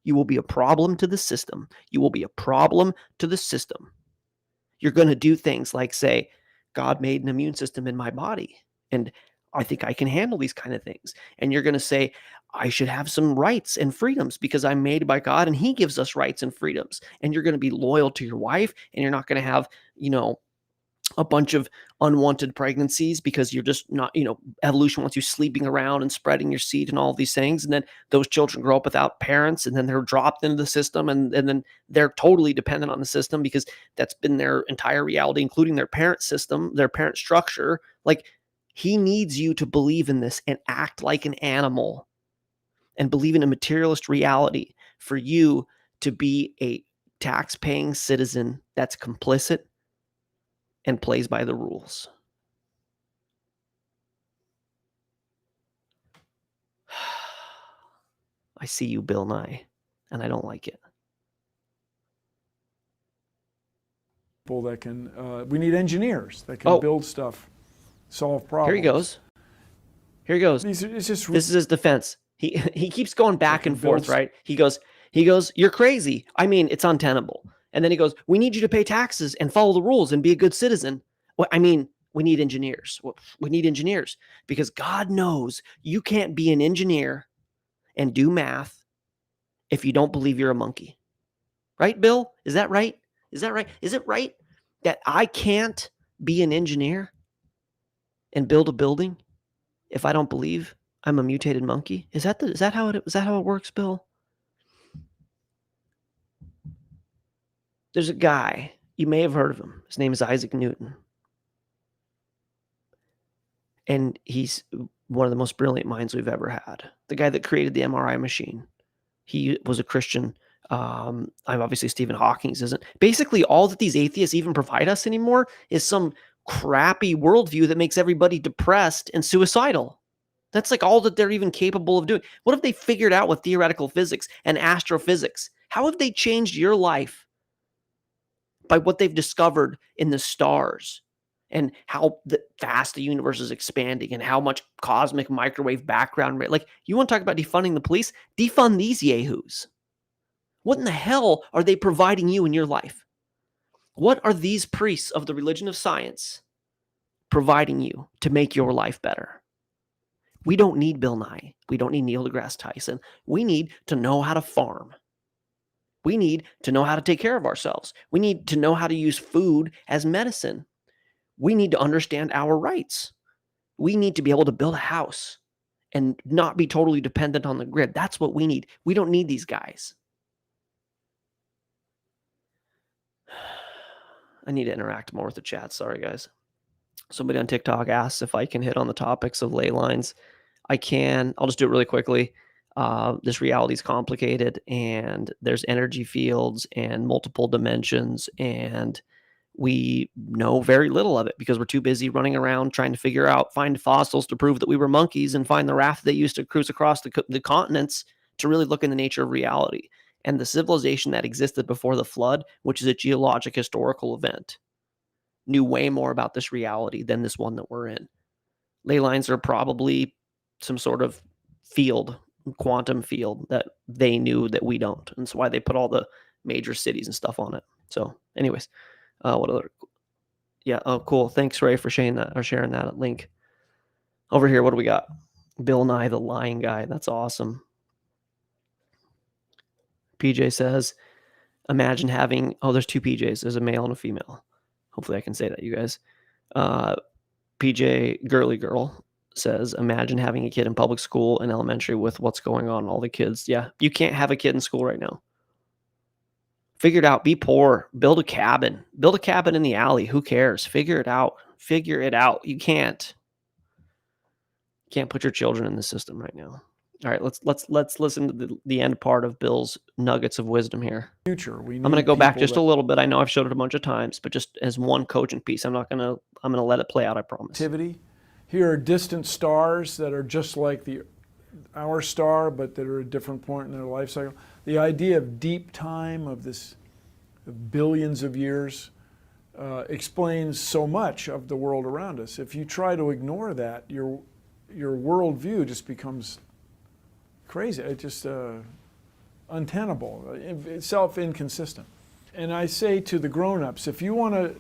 B: you will be a problem to the system. You will be a problem to the system. You're going to do things like say, God made an immune system in my body, and I think I can handle these kind of things. And you're going to say, I should have some rights and freedoms because I'm made by God and he gives us rights and freedoms. And you're going to be loyal to your wife, and you're not going to have, a bunch of unwanted pregnancies because you're just not, evolution wants you sleeping around and spreading your seed and all of these things. And then those children grow up without parents, and then they're dropped into the system, and then they're totally dependent on the system because that's been their entire reality, including their parent system, their parent structure. Like, he needs you to believe in this and act like an animal and believe in a materialist reality for you to be a tax-paying citizen that's complicit and plays by the rules. I see you, Bill Nye, and I don't like it.
C: People that can, we need engineers that can build stuff, solve problems.
B: Here he goes. This is his defense. He keeps going back and forth, right? He goes, you're crazy. I mean, it's untenable. And then he goes, we need you to pay taxes and follow the rules and be a good citizen. Well, I mean, we need engineers. We need engineers because God knows you can't be an engineer and do math if you don't believe you're a monkey. Right, Bill? Is that right? Is it right that I can't be an engineer and build a building if I don't believe I'm a mutated monkey? Is that how it works, Bill? There's a guy, you may have heard of him. His name is Isaac Newton. And he's one of the most brilliant minds we've ever had. The guy that created the MRI machine. He was a Christian I'm obviously Stephen Hawking's isn't. Basically, all that these atheists even provide us anymore is some crappy worldview that makes everybody depressed and suicidal. That's like all that they're even capable of doing. What have they figured out with theoretical physics and astrophysics? How have they changed your life by what they've discovered in the stars and how fast the universe is expanding and how much cosmic microwave background rate? Like, you want to talk about defunding the police? Defund these yahoos. What in the hell are they providing you in your life? What are these priests of the religion of science providing you to make your life better? We don't need Bill Nye. We don't need Neil deGrasse Tyson. We need to know how to farm. We need to know how to take care of ourselves. We need to know how to use food as medicine. We need to understand our rights. We need to be able to build a house and not be totally dependent on the grid. That's what we need. We don't need these guys. I need to interact more with the chat. Sorry, guys. Somebody on TikTok asks if I can hit on the topics of ley lines. I can. I'll just do it really quickly. This reality is complicated, and there's energy fields and multiple dimensions, and we know very little of it because we're too busy running around trying to find fossils to prove that we were monkeys and find the raft that used to cruise across the continents to really look in the nature of reality. And the civilization that existed before the flood, which is a geologic historical event, knew way more about this reality than this one that we're in. Ley lines are probably some sort of field, quantum field, that they knew that we don't. And that's why they put all the major cities and stuff on it. So anyways, what other? Yeah. Oh, cool. Thanks, Ray, for sharing that link. Over here, what do we got? Bill Nye, the lying guy. That's awesome. PJ says, imagine having, there's two PJs. There's a male and a female. Hopefully I can say that, you guys. PJ Girly Girl says, imagine having a kid in public school and elementary with what's going on, all the kids. Yeah, you can't have a kid in school right now. Figure it out. Be poor. Build a cabin. Build a cabin in the alley. Who cares? Figure it out. Figure it out. You can't put your children in the system right now. All right, let's listen to the end part of Bill's nuggets of wisdom here.
C: Future.
B: I'm going to go back just a little bit. I know I've showed it a bunch of times, but just as one cogent piece. I'm going to let it play out, I promise.
C: Activity. Here are distant stars that are just like our star, but that are at a different point in their life cycle. The idea of deep time, of this billions of years, explains so much of the world around us. If you try to ignore that, your worldview just becomes crazy. It's just untenable, self-inconsistent. And I say to the grown-ups, if you want to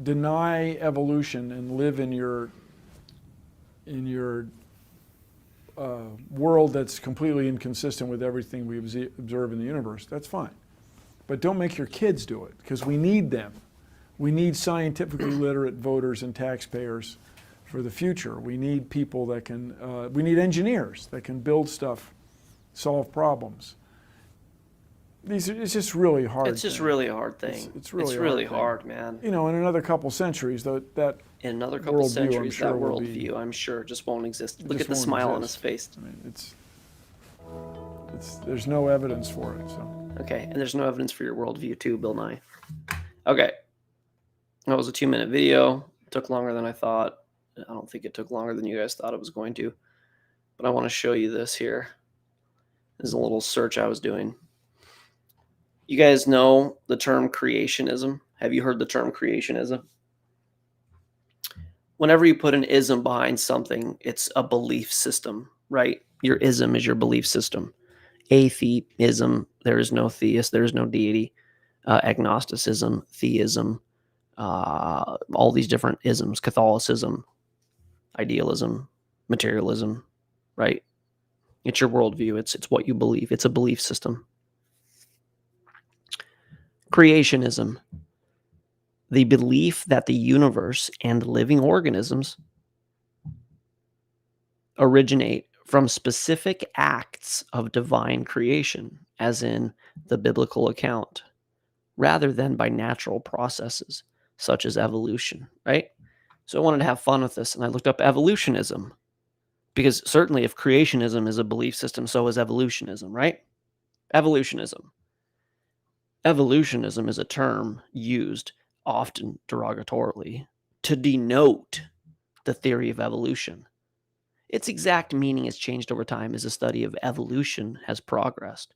C: deny evolution and live in your world that's completely inconsistent with everything we observe in the universe, that's fine. But don't make your kids do it, because we need them. We need scientifically literate voters and taxpayers for the future. We need people that can, we need engineers that can build stuff, solve problems. It's just really hard.
B: It's just really a hard thing.
C: It's really
B: hard, man.
C: You know, in another couple centuries, that
B: in another couple centuries,
C: sure
B: that
C: will
B: worldview, I'm sure, just won't exist. Look
C: just
B: at the
C: won't
B: smile on
C: exist.
B: his face.
C: I mean, there's no evidence for it. So.
B: Okay, and there's no evidence for your worldview too, Bill Nye. Okay, that was a 2-minute video. It took longer than I thought. I don't think it took longer than you guys thought it was going to. But I want to show you this here. This is a little search I was doing. You guys know the term creationism? Have you heard the term creationism? Whenever you put an ism behind something, it's a belief system, right? Your ism is your belief system. Atheism, there is no theist, there is no deity. Agnosticism, theism, all these different isms, Catholicism, idealism, materialism, right? It's your worldview. It's what you believe. It's a belief system. Creationism, the belief that the universe and living organisms originate from specific acts of divine creation, as in the biblical account, rather than by natural processes such as evolution, right? So I wanted to have fun with this, and I looked up evolutionism, because certainly if creationism is a belief system, so is evolutionism, right? Evolutionism. Evolutionism is a term used often derogatorily to denote the theory of evolution. Its exact meaning has changed over time as the study of evolution has progressed.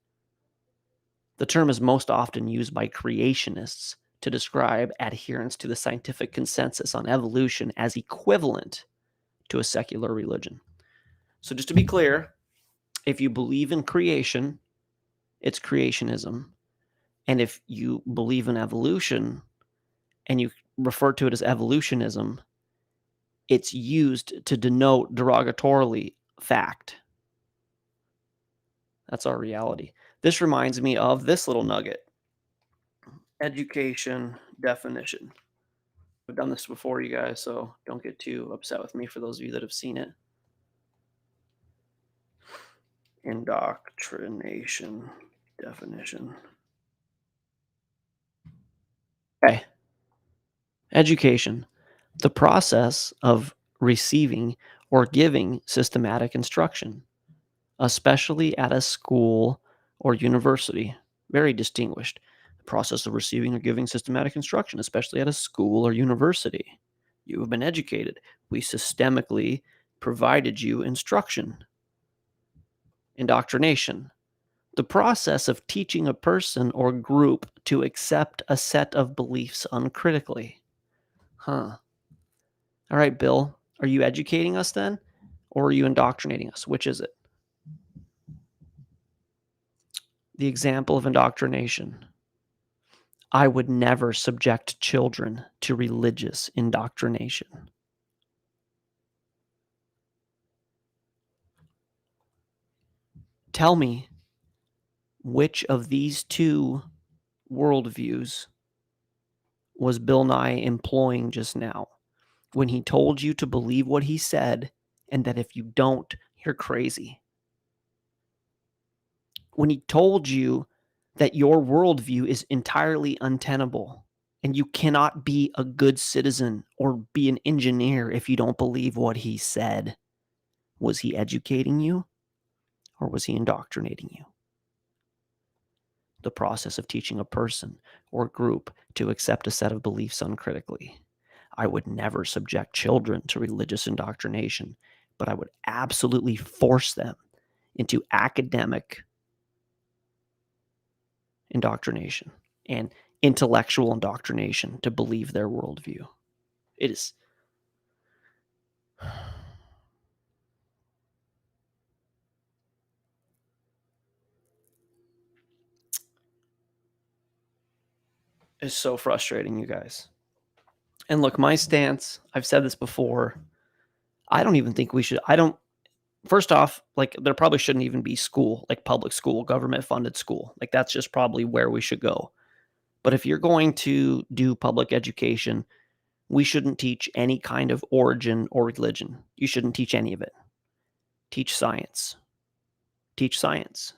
B: The term is most often used by creationists to describe adherence to the scientific consensus on evolution as equivalent to a secular religion. So just to be clear, if you believe in creation, it's creationism. And if you believe in evolution and you refer to it as evolutionism, it's used to denote derogatorily fact. That's our reality. This reminds me of this little nugget. Education definition. I've done this before, you guys, so don't get too upset with me for those of you that have seen it. Indoctrination definition. Okay. Education. The process of receiving or giving systematic instruction, especially at a school or university. Very distinguished. The process of receiving or giving systematic instruction, especially at a school or university. You have been educated. We systemically provided you instruction. Indoctrination. The process of teaching a person or group to accept a set of beliefs uncritically. Huh. All right, Bill, are you educating us then? Or are you indoctrinating us? Which is it? The example of indoctrination. I would never subject children to religious indoctrination. Tell me which of these two worldviews was Bill Nye employing just now when he told you to believe what he said and that if you don't, you're crazy. When he told you that your worldview is entirely untenable and you cannot be a good citizen or be an engineer if you don't believe what he said, was he educating you or was he indoctrinating you? The process of teaching a person or group to accept a set of beliefs uncritically. I would never subject children to religious indoctrination, but I would absolutely force them into academic indoctrination and intellectual indoctrination to believe their worldview. It is so frustrating, you guys. And look, my stance, I've said this before, I don't even think we should, first off, like there probably shouldn't even be school, like public school, government funded school. Like that's just probably where we should go. But if you're going to do public education, we shouldn't teach any kind of origin or religion. You shouldn't teach any of it. Teach science. Teach science.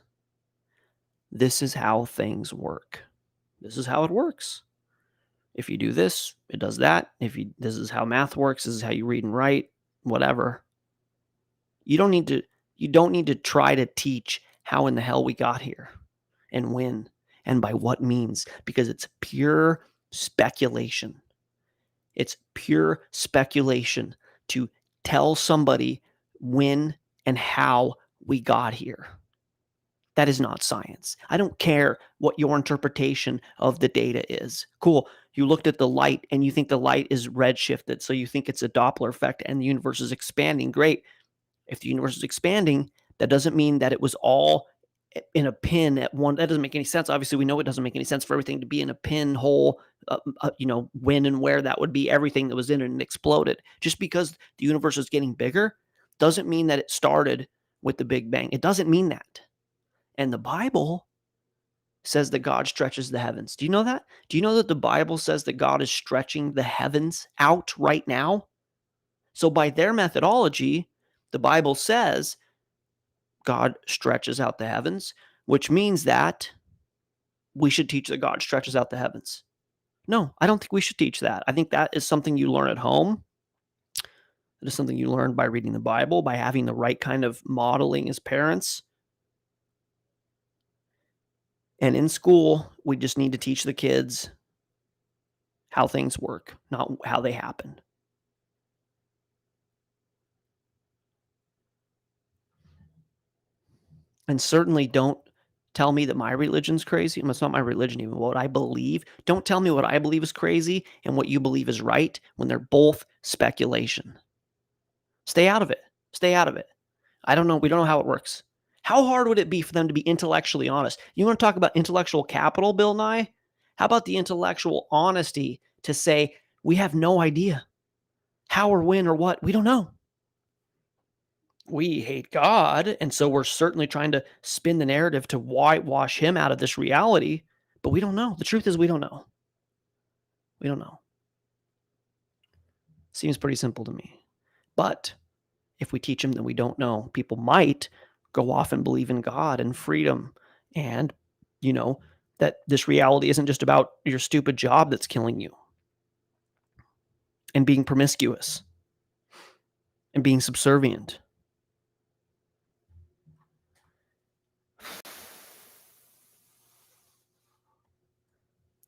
B: This is how things work. This is how it works. If you do this, it does that. This is how math works. This is how you read and write, whatever. You don't need to try to teach how in the hell we got here and when and by what means, because it's pure speculation. It's pure speculation to tell somebody when and how we got here. That is not science. I don't care what your interpretation of the data is. Cool. You looked at the light and you think the light is redshifted, so you think it's a Doppler effect and the universe is expanding. Great. If the universe is expanding, that doesn't mean that it was all in a pin at one. That doesn't make any sense. Obviously, we know it doesn't make any sense for everything to be in a pinhole. When and where that would be everything that was in it and exploded. Just because the universe is getting bigger doesn't mean that it started with the Big Bang. It doesn't mean that. And the Bible says that God stretches the heavens. Do you know that? Do you know that the Bible says that God is stretching the heavens out right now? So by their methodology, the Bible says God stretches out the heavens, which means that we should teach that God stretches out the heavens. No, I don't think we should teach that. I think that is something you learn at home. It is something you learn by reading the Bible, by having the right kind of modeling as parents. And in school, We just need to teach the kids how things work, not how they happen. And certainly don't tell me that my religion's crazy. It's not my religion even, what I believe. Don't tell me what I believe is crazy and what you believe is right when they're both speculation. Stay out of it. Stay out of it. I don't know. We don't know how it works. How hard would it be for them to be intellectually honest? You want to talk about intellectual capital, Bill Nye? How about the intellectual honesty to say, we have no idea how or when or what? We don't know. We hate God, and so we're certainly trying to spin the narrative to whitewash him out of this reality, but we don't know. The truth is we don't know. We don't know. Seems pretty simple to me. But if we teach them that we don't know, people might go off and believe in God and freedom and, that this reality isn't just about your stupid job that's killing you and being promiscuous and being subservient.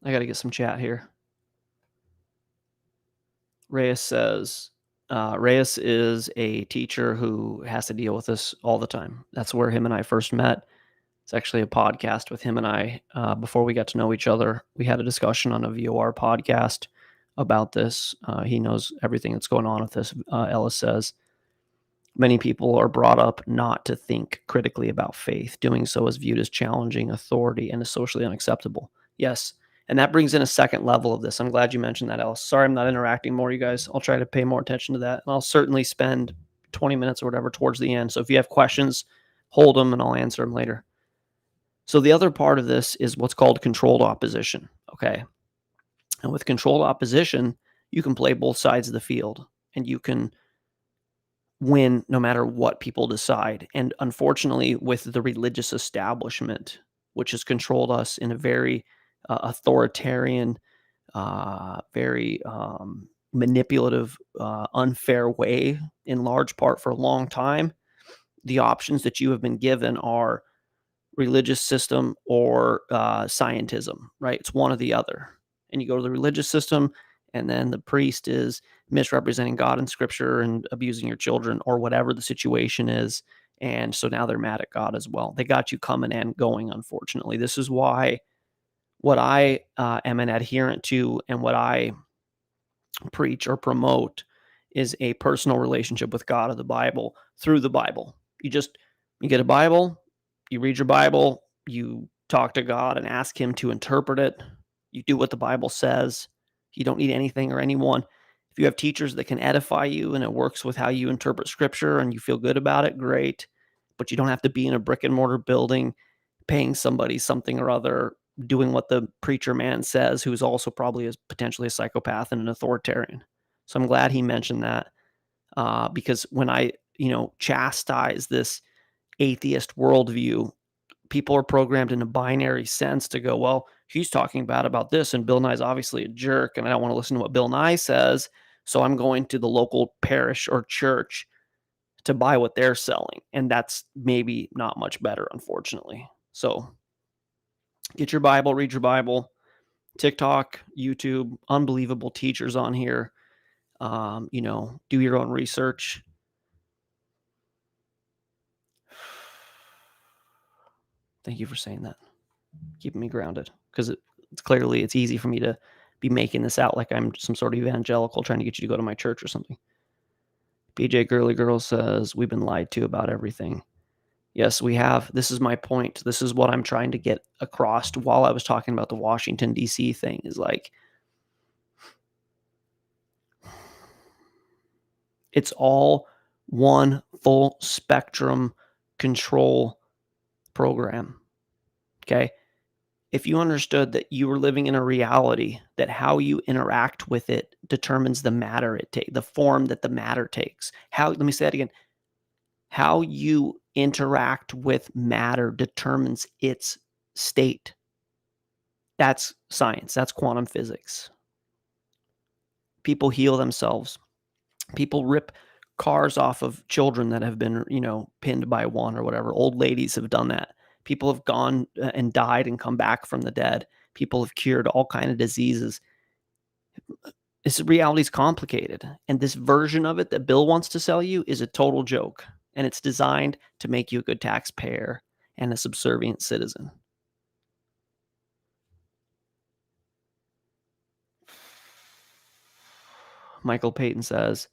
B: I got to get some chat here. Reyes says, Reyes is a teacher who has to deal with this all the time. That's where him and I first met. It's actually a podcast with him and I. Before we got to know each other, we had a discussion on a VOR podcast about this. He knows everything that's going on with this. Ellis says, many people are brought up not to think critically about faith. Doing so is viewed as challenging authority and is socially unacceptable. Yes. And that brings in a second level of this. I'm glad you mentioned that, Ellis. Sorry I'm not interacting more, you guys. I'll try to pay more attention to that. And I'll certainly spend 20 minutes or whatever towards the end. So if you have questions, hold them and I'll answer them later. So the other part of this is what's called controlled opposition. Okay. And with controlled opposition, you can play both sides of the field and you can win no matter what people decide. And unfortunately, with the religious establishment, which has controlled us in a very authoritarian, very manipulative, unfair way, in large part for a long time, the options that you have been given are religious system or scientism, right? It's one or the other. And you go to the religious system, and then the priest is misrepresenting God in scripture and abusing your children or whatever the situation is. And so now they're mad at God as well. They got you coming and going, unfortunately. This is why what I am an adherent to and what I preach or promote is a personal relationship with God of the Bible through the Bible. You get a Bible, you read your Bible, you talk to God and ask him to interpret it. You do what the Bible says. You don't need anything or anyone. If you have teachers that can edify you and it works with how you interpret scripture and you feel good about it, great. But you don't have to be in a brick and mortar building paying somebody something or other, doing what the preacher man says, who's also probably potentially a psychopath and an authoritarian. So I'm glad he mentioned that because when I, chastise this atheist worldview, people are programmed in a binary sense to go, well, he's talking bad about this and Bill Nye's obviously a jerk and I don't want to listen to what Bill Nye says. So I'm going to the local parish or church to buy what they're selling. And that's maybe not much better, unfortunately. So get your Bible, read your Bible, TikTok, YouTube, unbelievable teachers on here. Do your own research. Thank you for saying that. Keeping me grounded because it's easy for me to be making this out like I'm some sort of evangelical trying to get you to go to my church or something. PJ Girly Girl says, we've been lied to about everything. Yes, we have. This is my point. This is what I'm trying to get across while I was talking about the Washington, D.C. thing is like, it's all one full spectrum control program. Okay. If you understood that you were living in a reality, that how you interact with it determines the matter it takes, the form that the matter takes. Let me say that again. How you interact with matter determines its state. That's science. That's quantum physics. People heal themselves. People rip cars off of children that have been, pinned by one or whatever. Old ladies have done that. People have gone and died and come back from the dead People have cured all kind of diseases. This reality is complicated. And this version of it that Bill wants to sell you is a total joke. And it's designed to make you a good taxpayer and a subservient citizen. Michael Payton says,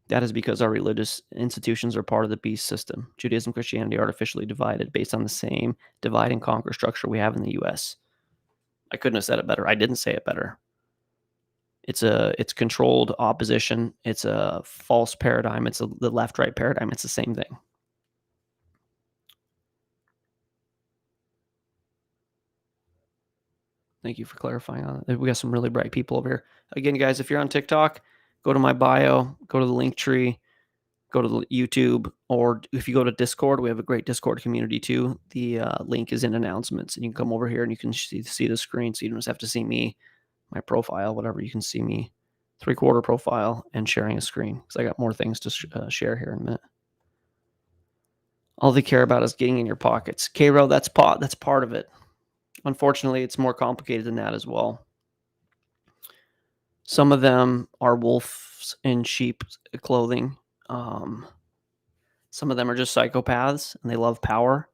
B: that is because our religious institutions are part of the beast system. Judaism and Christianity are artificially divided based on the same divide and conquer structure we have in the U.S. I couldn't have said it better. I didn't say it better. It's controlled opposition. It's a false paradigm. It's the left-right paradigm. It's the same thing. Thank you for clarifying on it. We got some really bright people over here. Again, guys, if you're on TikTok, go to my bio, go to the link tree, go to the YouTube, or if you go to Discord, we have a great Discord community too. The link is in announcements, and you can come over here and you can see the screen, so you don't just have to see me, my profile, whatever. You can see me 3/4 profile and sharing a screen, because I got more things to share here in a minute. All they care about is getting in your pockets. K-Ro, that's part of it. Unfortunately, it's more complicated than that as well. Some of them are wolves in sheep's clothing. Some of them are just psychopaths and they love power.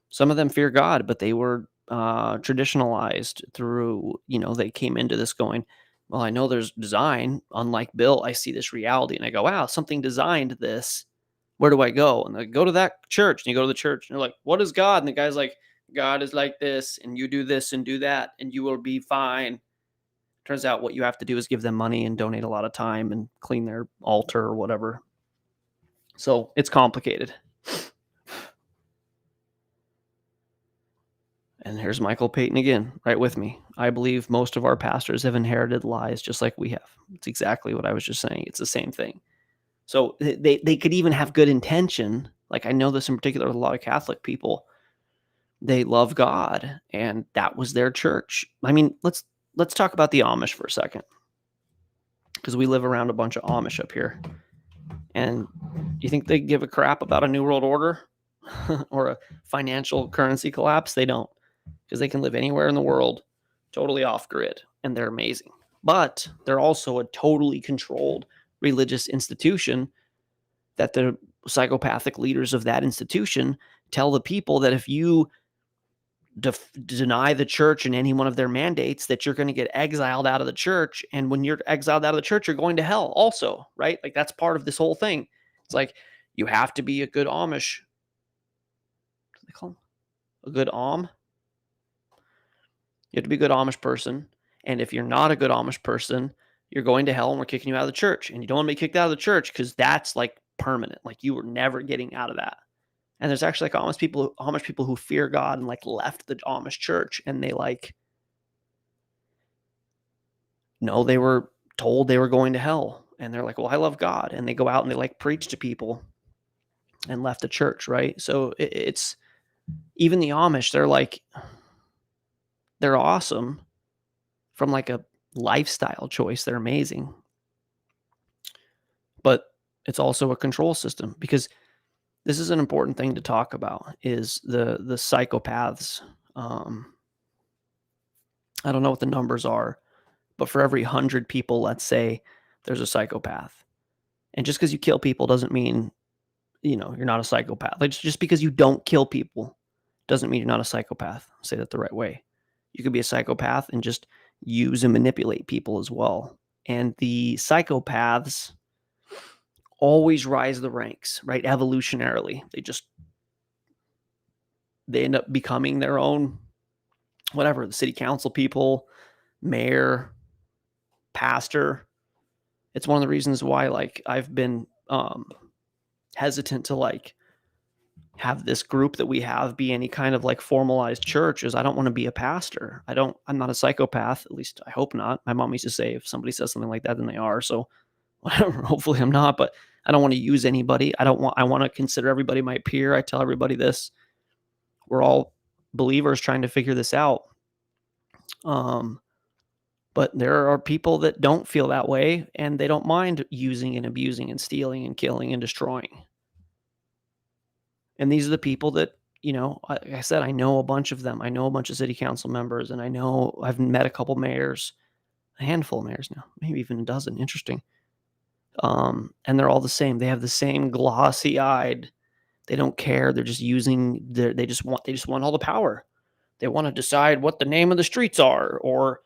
B: Some of them fear God, but they were traditionalized through, they came into this going, well, I know there's design. Unlike Bill, I see this reality and I go, wow, something designed this. Where do I go? And I go to that church, and you go to the church and you're like, what is God? And the guy's like, God is like this, and you do this and do that, and you will be fine. Turns out what you have to do is give them money and donate a lot of time and clean their altar or whatever. So it's complicated. And here's Michael Payton again, right with me. I believe most of our pastors have inherited lies just like we have. It's exactly what I was just saying. It's the same thing. So they could even have good intention. Like I know this in particular with a lot of Catholic people. They love God, and that was their church. I mean, let's talk about the Amish for a second, because we live around a bunch of Amish up here. And you think they give a crap about a new world order or a financial currency collapse? They don't, because they can live anywhere in the world, totally off grid, and they're amazing. But they're also a totally controlled religious institution that the psychopathic leaders of that institution tell the people that if you deny the church and any one of their mandates, that you're going to get exiled out of the church. And when you're exiled out of the church, you're going to hell also, right? Like that's part of this whole thing. It's like you have to be a good Amish. What do they call them? A good Am? You have to be a good Amish person. And if you're not a good Amish person, you're going to hell and we're kicking you out of the church. And you don't want to be kicked out of the church because that's like permanent. Like you were never getting out of that. And there's actually like Amish people who fear God and like left the Amish church, and they they were told they were going to hell, and they're like, well, I love God, and they go out and they like preach to people and left the church, right? So it's even the Amish, they're awesome from like a lifestyle choice. They're amazing, but it's also a control system, because this is an important thing to talk about, is the psychopaths. I don't know what the numbers are, but for every 100 people, let's say, there's a psychopath. And just because you kill people doesn't mean, you're not a psychopath. Like just because you don't kill people doesn't mean you're not a psychopath. I'll say that the right way. You could be a psychopath and just use and manipulate people as well. And the psychopaths always rise the ranks, right? Evolutionarily. They end up becoming their own, whatever, the city council people, mayor, pastor. It's one of the reasons why like I've been hesitant to like have this group that we have be any kind of like formalized church, is I don't want to be a pastor. I'm not a psychopath, at least I hope not. My mom used to say if somebody says something like that, then they are. So whatever, hopefully I'm not, but I don't want to use anybody. I want to consider everybody my peer. I tell everybody this. We're all believers trying to figure this out. But there are people that don't feel that way, and they don't mind using and abusing and stealing and killing and destroying. And these are the people that like I said, I know a bunch of them. I know a bunch of city council members, and I know I've met a couple mayors, a handful of mayors now, maybe even a dozen. Interesting. And they're all the same. They have the same glossy-eyed. They don't care. They're just using they just want all the power. They want to decide what the name of the streets are, or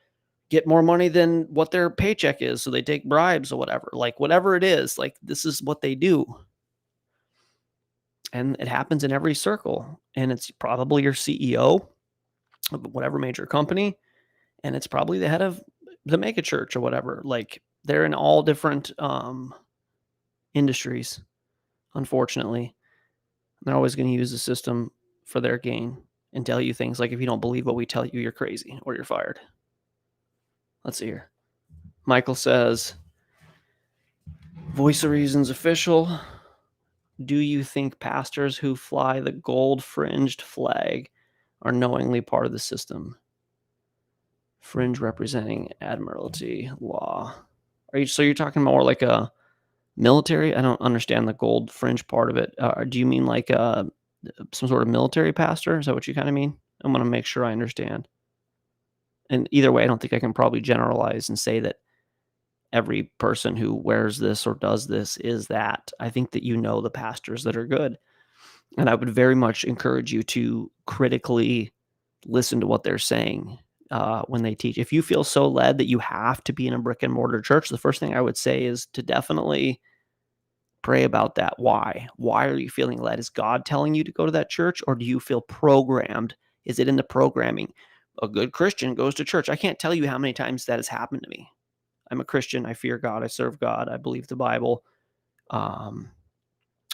B: get more money than what their paycheck is, so they take bribes or whatever. Like, whatever it is, like, this is what they do. And it happens in every circle. And it's probably your CEO of whatever major company, and it's probably the head of the mega church or whatever. Like, they're in all different industries, unfortunately. They're always going to use the system for their gain and tell you things like, if you don't believe what we tell you, you're crazy or you're fired. Let's see here. Michael says, Voice of Reason's official. Do you think pastors who fly the gold-fringed flag are knowingly part of the system? Fringe representing admiralty law. So you're talking more like a military? I don't understand the gold fringe part of it. Do you mean like some sort of military pastor? Is that what you kind of mean? I'm going to make sure I understand. And either way, I don't think I can probably generalize and say that every person who wears this or does this is that. I think that the pastors that are good. And I would very much encourage you to critically listen to what they're saying when they teach. If you feel so led that you have to be in a brick and mortar church, the first thing I would say is to definitely pray about that. Why? Why are you feeling led? Is God telling you to go to that church, or do you feel programmed? Is it in the programming? A good Christian goes to church. I can't tell you how many times that has happened to me. I'm a Christian. I fear God. I serve God. I believe the Bible. I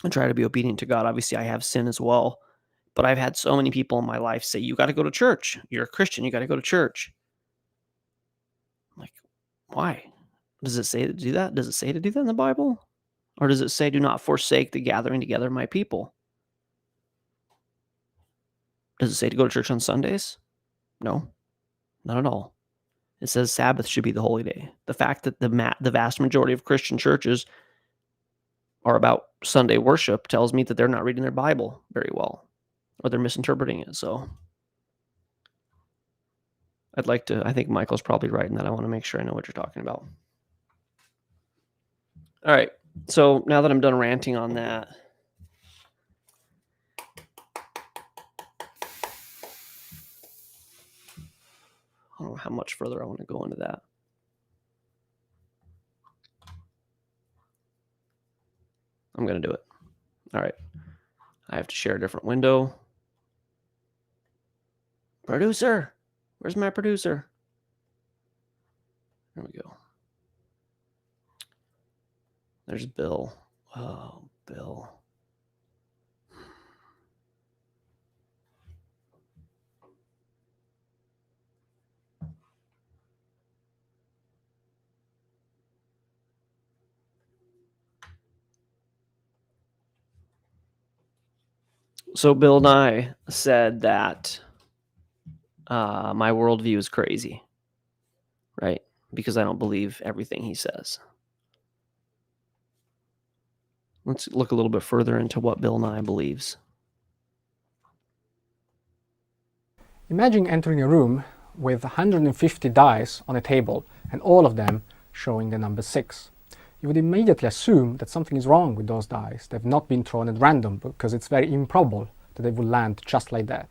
B: try to be obedient to God. Obviously, I have sin as well. But I've had so many people in my life say, you got to go to church. You're a Christian. You got to go to church. I'm like, why? Does it say to do that? Does it say to do that in the Bible? Or does it say, do not forsake the gathering together of my people? Does it say to go to church on Sundays? No, not at all. It says Sabbath should be the holy day. The fact that the vast majority of Christian churches are about Sunday worship tells me that they're not reading their Bible very well, or they're misinterpreting it. So I think Michael's probably right in that. I want to make sure I know what you're talking about. All right. So now that I'm done ranting on that, I don't know how much further I want to go into that. I'm going to do it. All right. I have to share a different window. Producer. Where's my producer? There we go. There's Bill. Oh, Bill. So Bill Nye said that my worldview is crazy, right? Because I don't believe everything he says. Let's look a little bit further into what Bill Nye believes.
D: Imagine entering a room with 150 dice on a table and all of them showing the number 6. You would immediately assume that something is wrong with those dice. They've not been thrown at random because it's very improbable that they would land just like that.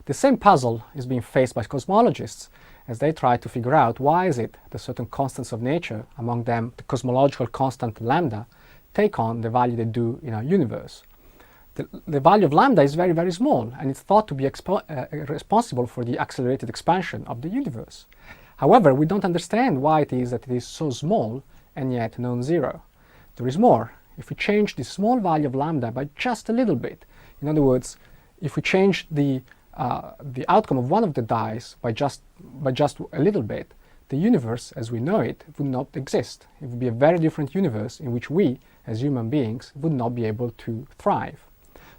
D: The same puzzle is being faced by cosmologists as they try to figure out why is it that certain constants of nature, among them the cosmological constant lambda, take on the value they do in our universe. The value of lambda is very, very small, and it's thought to be responsible for the accelerated expansion of the universe. However, we don't understand why it is that it is so small and yet non-zero. There is more. If we change the small value of lambda by just a little bit, in other words, if we change the outcome of one of the dice by just a little bit, the universe as we know it would not exist. It would be a very different universe in which we, as human beings, would not be able to thrive.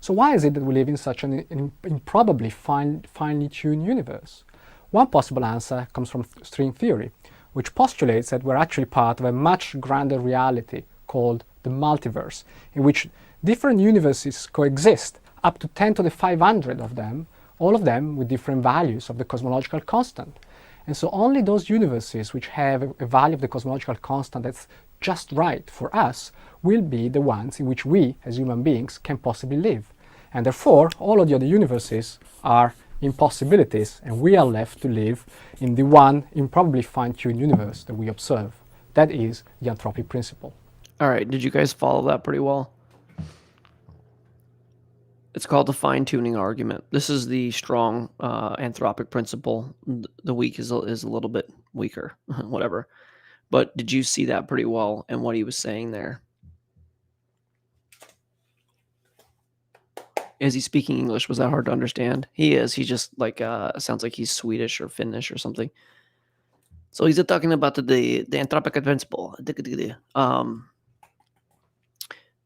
D: So why is it that we live in such an improbably finely tuned universe? One possible answer comes from string theory, which postulates that we're actually part of a much grander reality called the multiverse, in which different universes coexist up to 10 to the 500 of them, all of them with different values of the cosmological constant. And so only those universes which have a value of the cosmological constant that's just right for us will be the ones in which we, as human beings, can possibly live. And therefore, all of the other universes are impossibilities, and we are left to live in the one improbably fine-tuned universe that we observe. That is the anthropic principle.
B: All right, did you guys follow that pretty well? It's called the fine-tuning argument. This is the strong anthropic principle. The weak is a little bit weaker, whatever. But did you see that pretty well and what he was saying there? Is he speaking English? Was that hard to understand? He is. He just like sounds like he's Swedish or Finnish or something. So he's talking about the anthropic principle.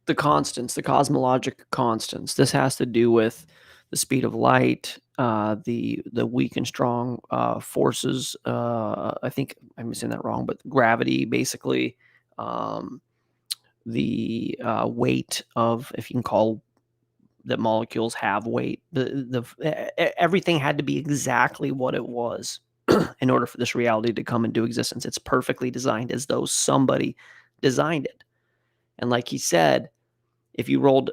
B: The constants, the cosmologic constants. This has to do with the speed of light, the weak and strong forces. I think I'm saying that wrong, but gravity, basically, the weight of, if you can call that molecules have weight. Everything had to be exactly what it was in order for this reality to come into existence. It's perfectly designed as though somebody designed it. And like he said, if you rolled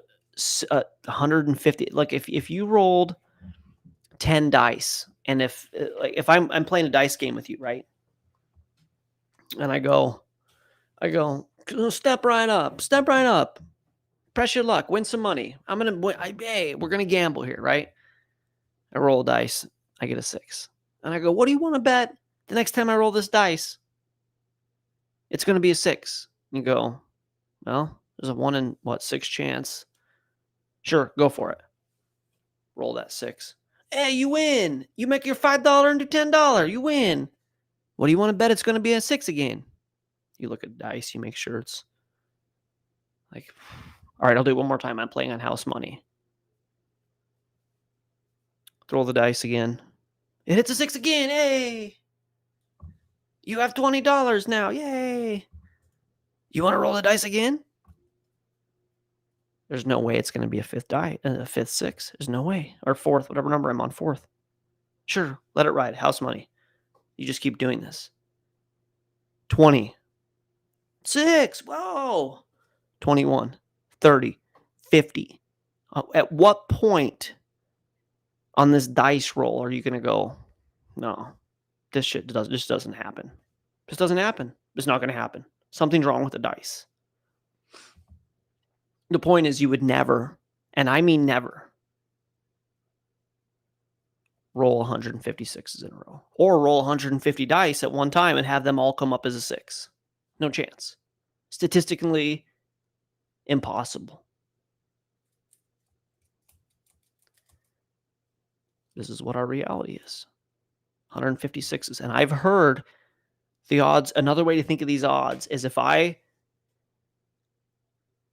B: 150, like if you rolled 10 dice, and if I'm playing a dice game with you, right? And I go, step right up, press your luck, win some money. Hey, we're gonna gamble here, right? I roll a dice, I get a 6, and I go, what do you want to bet the next time I roll this dice? It's gonna be a 6. You go, well, there's a 1 in 6 chance. Sure, go for it. Roll that 6. Hey, you win. You make your $5 into $10. You win. What do you want to bet it's going to be a 6 again? You look at dice. You make sure it's like, all right, I'll do it one more time. I'm playing on house money. Throw the dice again. It hits a 6 again. Hey. You have $20 now. Yay. You want to roll the dice again? There's no way it's going to be a fifth 6. There's no way. Or 4th, whatever number I'm on, 4th. Sure, let it ride. House money. You just keep doing this. 20. 6. Whoa. 21. 30. 50. At what point on this dice roll are you going to go, no, this doesn't happen. This doesn't happen. It's not going to happen. Something's wrong with the dice. The point is you would never, and I mean never, roll 156s in a row. Or roll 150 dice at one time and have them all come up as a 6. No chance. Statistically impossible. This is what our reality is. 156s. And I've heard the odds, another way to think of these odds is if I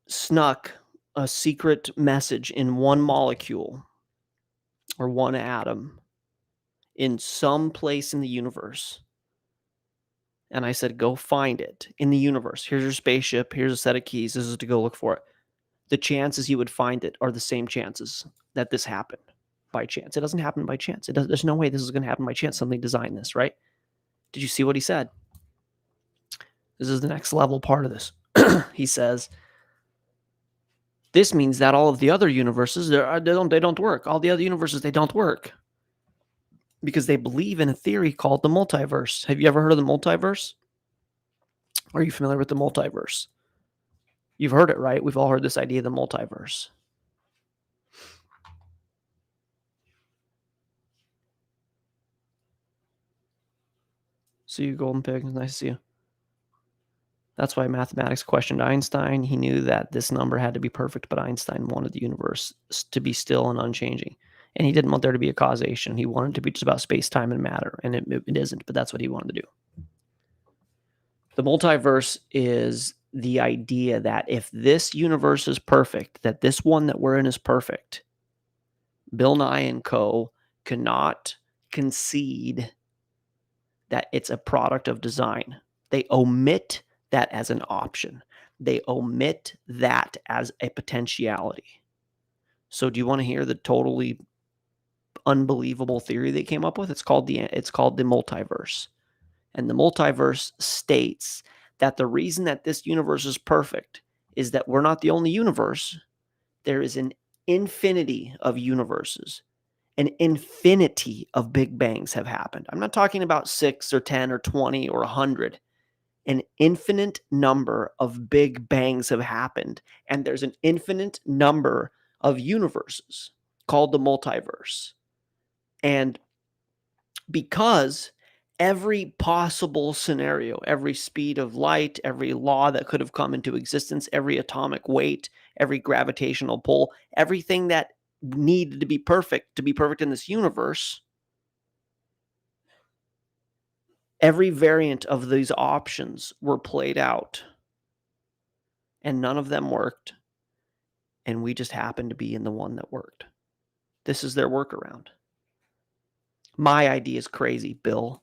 B: snuck a secret message in one molecule or one atom in some place in the universe, and I said, go find it in the universe. Here's your spaceship. Here's a set of keys. This is to go look for it. The chances you would find it are the same chances that this happened by chance. It doesn't happen by chance. There's no way this is going to happen by chance. Somebody designed this, right? Did you see what he said? This is the next level part of this. He says, this means that all of the other universes, they don't work. All the other universes, they don't work. Because they believe in a theory called the multiverse. Have you ever heard of the multiverse? Are you familiar with the multiverse? You've heard it, right? We've all heard this idea of the multiverse. See you, Golden Pig. Nice to see you. That's why mathematics questioned Einstein. He knew that this number had to be perfect, but Einstein wanted the universe to be still and unchanging. And he didn't want there to be a causation. He wanted it to be just about space, time, and matter. And it isn't, but that's what he wanted to do. The multiverse is the idea that if this universe is perfect, that this one that we're in is perfect, Bill Nye and co. cannot concede that it's a product of design. They omit that as an option. They omit that as a potentiality. So do you want to hear the totally unbelievable theory they came up with? It's called the multiverse. And the multiverse states that the reason that this universe is perfect is that we're not the only universe. There is an infinity of universes. An infinity of Big Bangs have happened. I'm not talking about 6 or 10 or 20 or 100. An infinite number of Big Bangs have happened. And there's an infinite number of universes called the multiverse. And because every possible scenario, every speed of light, every law that could have come into existence, every atomic weight, every gravitational pull, everything that needed to be perfect in this universe, every variant of these options were played out, and none of them worked, and we just happened to be in the one that worked. This is their workaround. My idea is crazy, Bill,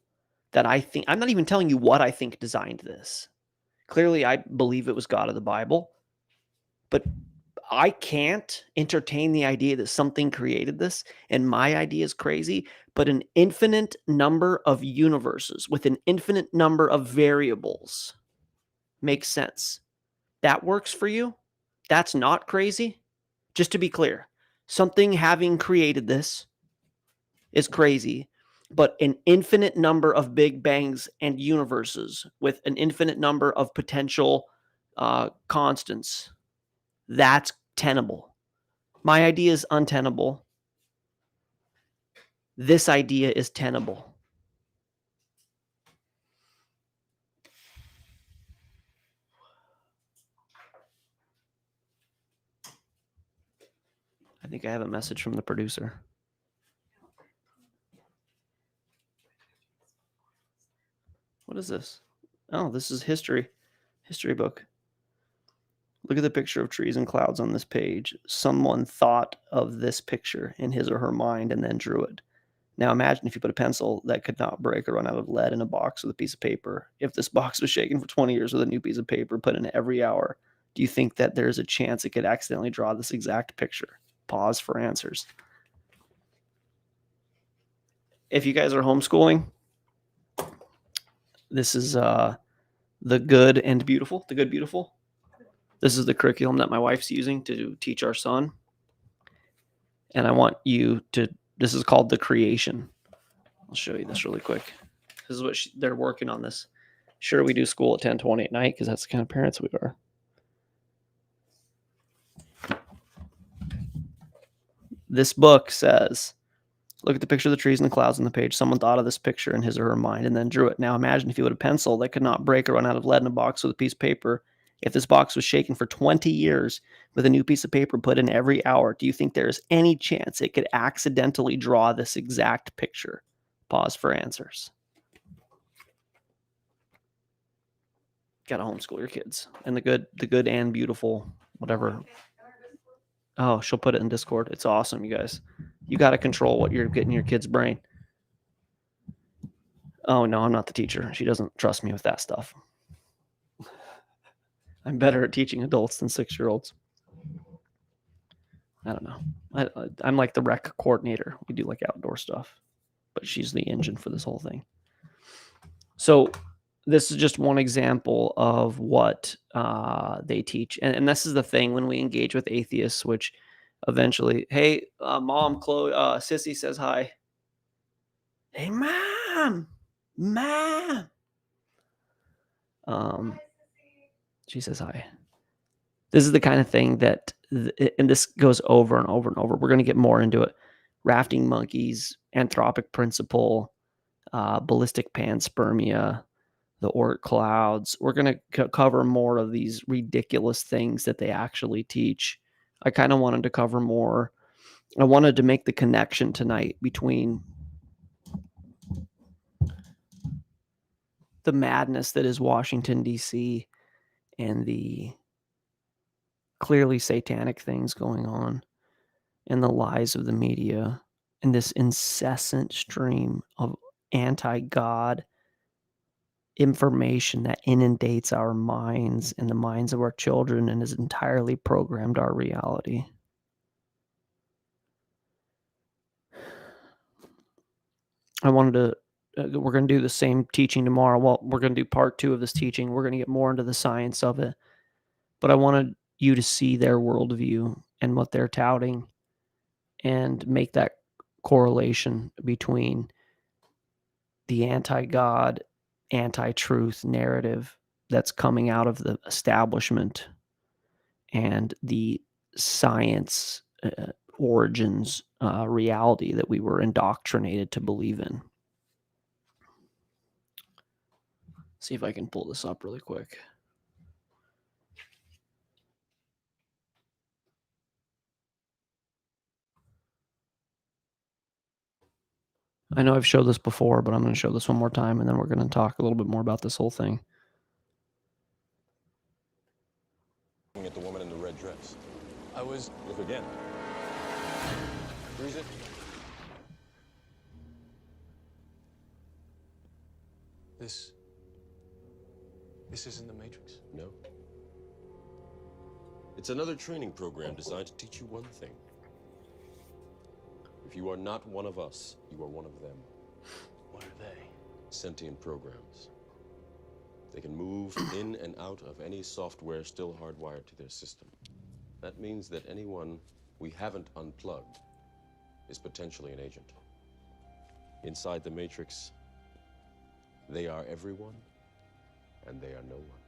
B: that I'm not even telling you what I think designed this. Clearly, I believe it was God of the Bible, but I can't entertain the idea that something created this, and my idea is crazy, but an infinite number of universes with an infinite number of variables makes sense. That works for you? That's not crazy? Just to be clear, something having created this is crazy, but an infinite number of Big Bangs and universes with an infinite number of potential constants, that's tenable. My idea is untenable. This idea is tenable. I think I have a message from the producer. What is this? Oh, this is history book. Look at the picture of trees and clouds on this page. Someone thought of this picture in his or her mind and then drew it. Now imagine if you put a pencil that could not break or run out of lead in a box with a piece of paper. If this box was shaken for 20 years with a new piece of paper put in it every hour, do you think that there's a chance it could accidentally draw this exact picture? Pause for answers. If you guys are homeschooling, this is The Good and Beautiful. The Good Beautiful. This is the curriculum that my wife's using to teach our son. And I want you to, this is called The Creation. I'll show you this really quick. This is what they're working on this. Sure, we do school at 10:20 at night because that's the kind of parents we are. This book says, look at the picture of the trees and the clouds on the page. Someone thought of this picture in his or her mind and then drew it. Now imagine if you had a pencil that could not break or run out of lead in a box with a piece of paper. If this box was shaken for 20 years with a new piece of paper put in every hour, do you think there is any chance it could accidentally draw this exact picture? Pause for answers. Got to homeschool your kids. And the good and beautiful, whatever. Oh, she'll put it in Discord. It's awesome, you guys. You got to control what you're getting in your kid's brain. Oh, no, I'm not the teacher. She doesn't trust me with that stuff. I'm better at teaching adults than 6-year-olds. I don't know. I'm like the rec coordinator. We do like outdoor stuff, but she's the engine for this whole thing. So this is just one example of what they teach. And this is the thing when we engage with atheists, which eventually, hey, Mom, Chloe, Sissy says hi. Hey, Mom. She says hi. This is the kind of thing that, and this goes over and over and over. We're going to get more into it. Rafting monkeys, anthropic principle, ballistic panspermia, the Oort clouds. We're going to cover more of these ridiculous things that they actually teach. I kind of wanted to cover more. I wanted to make the connection tonight between the madness that is Washington, D.C., and the clearly satanic things going on, and the lies of the media, and this incessant stream of anti-God information that inundates our minds and the minds of our children and has entirely programmed our reality. I wanted to, we're going to do the same teaching tomorrow. Well, we're going to do part 2 of this teaching. We're going to get more into the science of it. But I wanted you to see their worldview and what they're touting and make that correlation between the anti-God, anti-truth narrative that's coming out of the establishment and the science origins reality that we were indoctrinated to believe in. See if I can pull this up really quick. I know I've showed this before, but I'm going to show this one more time, and then we're going to talk a little bit more about this whole thing.
E: At the woman in the red dress.
F: I was...
E: Look again. Freeze it.
F: This isn't the Matrix.
E: No. It's another training program designed to teach you one thing. If you are not one of us, you are one of them.
F: What are they?
E: Sentient programs. They can move in and out of any software still hardwired to their system. That means that anyone we haven't unplugged is potentially an agent. Inside the Matrix, they are everyone, and they are no one.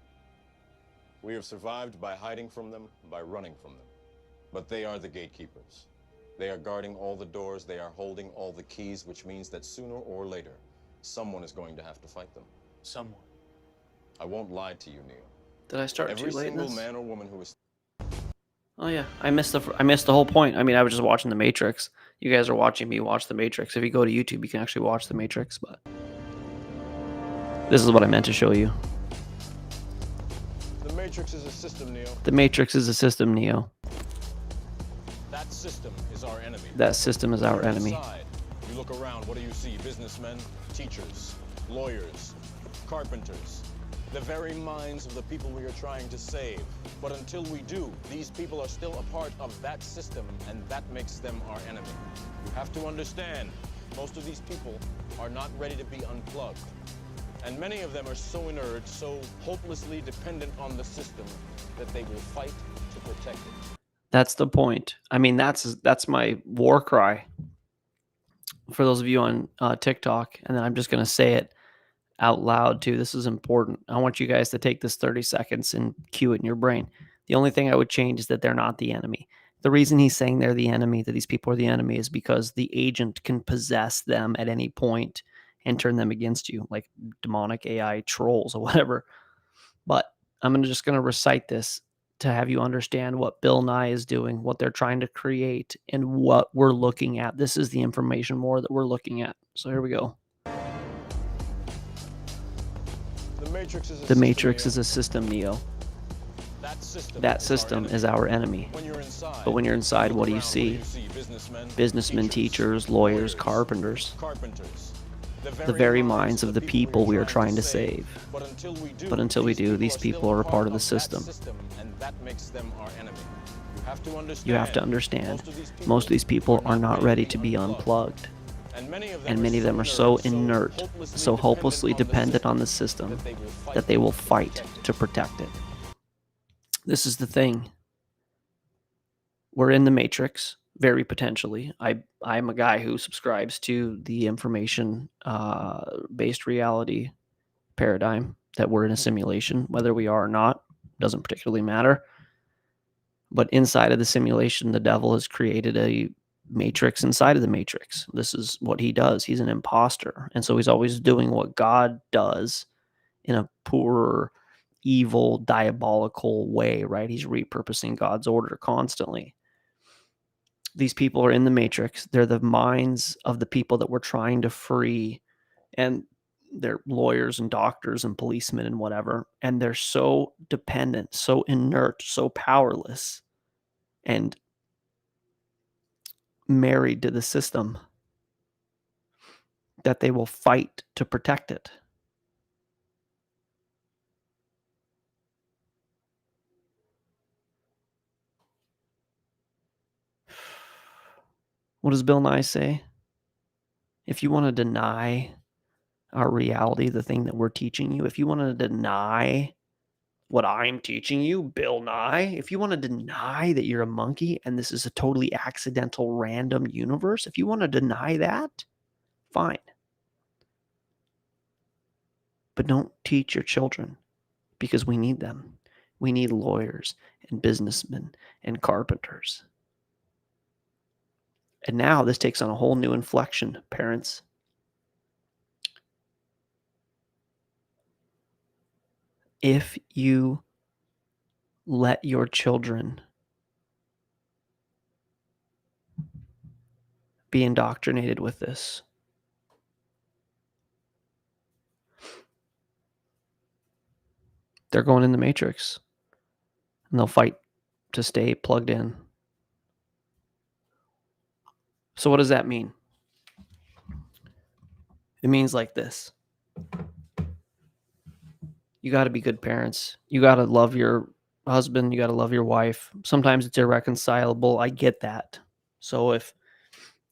E: We have survived by hiding from them, by running from them. But they are the gatekeepers. They are guarding all the doors, they are holding all the keys, which means that sooner or later, someone is going to have to fight them.
F: Someone.
E: I won't lie to you, Neil.
B: Did I start
E: Every
B: too late in
E: single
B: this?
E: man or woman who is...
B: Oh yeah, I missed the whole point. I mean, I was just watching The Matrix. You guys are watching me watch The Matrix. If you go to YouTube, you can actually watch The Matrix. But this is what I meant to show you.
E: The Matrix is a system, Neil.
B: The Matrix is a system, Neo.
E: That system is our enemy.
B: That system is our enemy.
E: Inside, you look around, what do you see? Businessmen, teachers, lawyers, carpenters. The very minds of the people we are trying to save. But until we do, these people are still a part of that system, and that makes them our enemy. You have to understand, most of these people are not ready to be unplugged. And many of them are so inert, so hopelessly dependent on the system, that they will fight to protect it.
B: That's the point. I mean, that's my war cry for those of you on TikTok. And then I'm just going to say it out loud too. This is important. I want you guys to take this 30 seconds and cue it in your brain. The only thing I would change is that they're not the enemy. The reason he's saying they're the enemy, that these people are the enemy, is because the agent can possess them at any point and turn them against you, like demonic AI trolls or whatever. But I'm just going to recite this to have you understand what Bill Nye is doing, what they're trying to create, and what we're looking at. This is the information war that we're looking at. So here we go. The Matrix is a system, Neo. That system is our enemy. But when you're inside, what do you see? Businessmen, teachers, lawyers, carpenters. The very minds of the people we are trying to save. But until we do, these people are a part of the system. You have to understand, most of these people are not ready to be unplugged. And many of them are so inert, so hopelessly dependent on the system, that they will fight to protect it. This is the thing. We're in the Matrix, very potentially. I'm a guy who subscribes to the information-based reality paradigm, that we're in a simulation. Whether we are or not doesn't particularly matter. But inside of the simulation, the devil has created a matrix inside of the matrix. This is what he does. He's an imposter. And so he's always doing what God does in a poorer, evil, diabolical way, right? He's repurposing God's order constantly. These people are in the matrix. They're the minds of the people that we're trying to free. And they're lawyers and doctors and policemen and whatever. And they're so dependent, so inert, so powerless, and married to the system that they will fight to protect it. What does Bill Nye say? if you want to deny our reality, the thing that we're teaching you, if you want to deny what I'm teaching you, Bill Nye, if you want to deny that you're a monkey and this is a totally accidental, random universe, if you want to deny that, fine. But don't teach your children, because we need them. We need lawyers and businessmen and carpenters. And now this takes on a whole new inflection, parents. If you let your children be indoctrinated with this, they're going in the matrix and they'll fight to stay plugged in. So what does that mean? It means like this. You got to be good parents. You got to love your husband. You got to love your wife. Sometimes it's irreconcilable. I get that. So if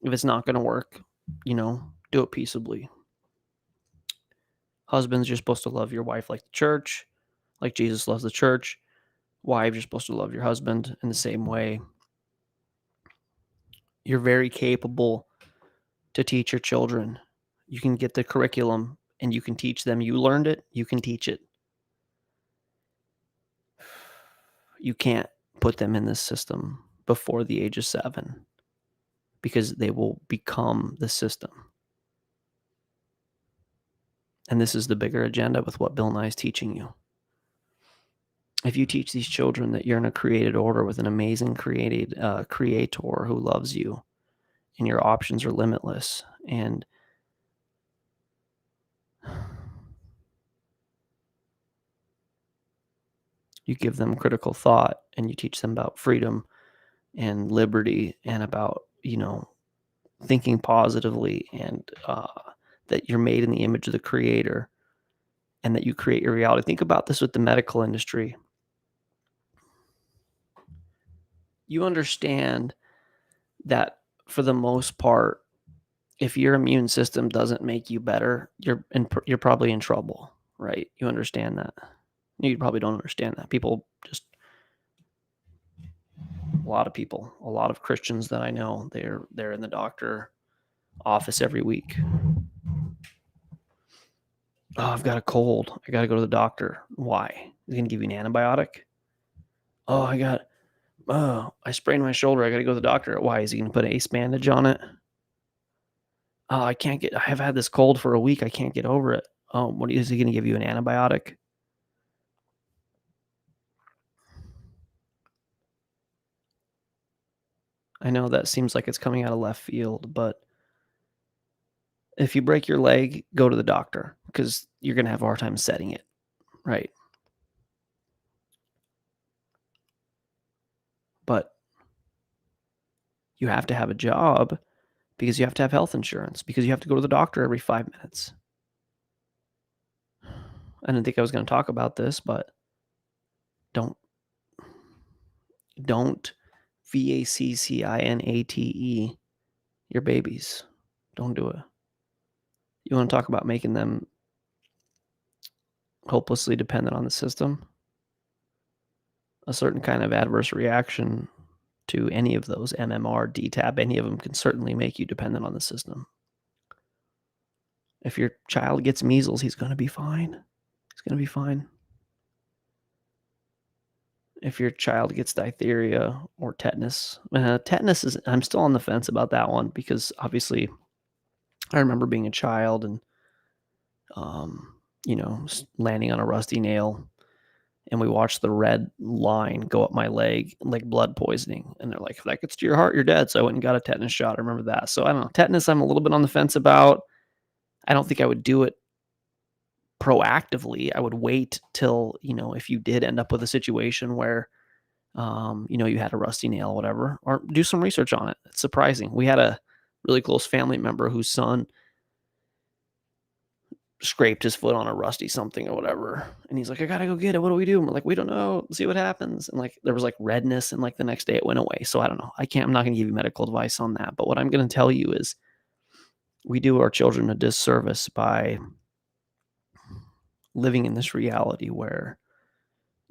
B: it's not going to work, do it peaceably. Husbands, you're supposed to love your wife like the church, like Jesus loves the church. Wives, you're supposed to love your husband in the same way. You're very capable to teach your children. You can get the curriculum and you can teach them. You learned it, you can teach it. You can't put them in this system before the age of 7 because they will become the system. And this is the bigger agenda with what Bill Nye is teaching you. If you teach these children that you're in a created order with an amazing creator who loves you, and your options are limitless, and you give them critical thought, and you teach them about freedom and liberty, and about thinking positively, and that you're made in the image of the Creator, and that you create your reality. Think about this with the medical industry. You understand that for the most part, if your immune system doesn't make you better, you're probably in trouble, right? You understand that. You probably don't understand that. A lot of Christians that I know, they're in the doctor office every week. Oh, I've got a cold. I got to go to the doctor. Why? Is he going to give you an antibiotic? Oh, I sprained my shoulder. I got to go to the doctor. Why? Is he going to put an ace bandage on it? Oh, I have had this cold for a week. I can't get over it. Oh, what is he going to give you, an antibiotic? I know that seems like it's coming out of left field, but if you break your leg, go to the doctor, because you're going to have a hard time setting it, right? But you have to have a job, because you have to have health insurance, because you have to go to the doctor every 5 minutes. I didn't think I was going to talk about this, but don't vaccinate your babies. Don't do it. You want to talk about making them hopelessly dependent on the system? A certain kind of adverse reaction to any of those, MMR, DTaP, any of them can certainly make you dependent on the system. If your child gets measles, he's going to be fine. He's going to be fine. If your child gets diphtheria or tetanus, I'm still on the fence about that one, because obviously I remember being a child and, landing on a rusty nail, and we watched the red line go up my leg, like blood poisoning. And they're like, if that gets to your heart, you're dead. So I went and got a tetanus shot. I remember that. So I don't know. Tetanus, I'm a little bit on the fence about. I don't think I would do it proactively. I would wait till, if you did end up with a situation where, you had a rusty nail, whatever, or do some research on it. It's surprising. We had a really close family member whose son scraped his foot on a rusty something or whatever. And he's like, I got to go get it. What do we do? And we're like, we don't know. See what happens. And there was redness, and the next day it went away. So I don't know. I'm not going to give you medical advice on that. But what I'm going to tell you is we do our children a disservice by living in this reality where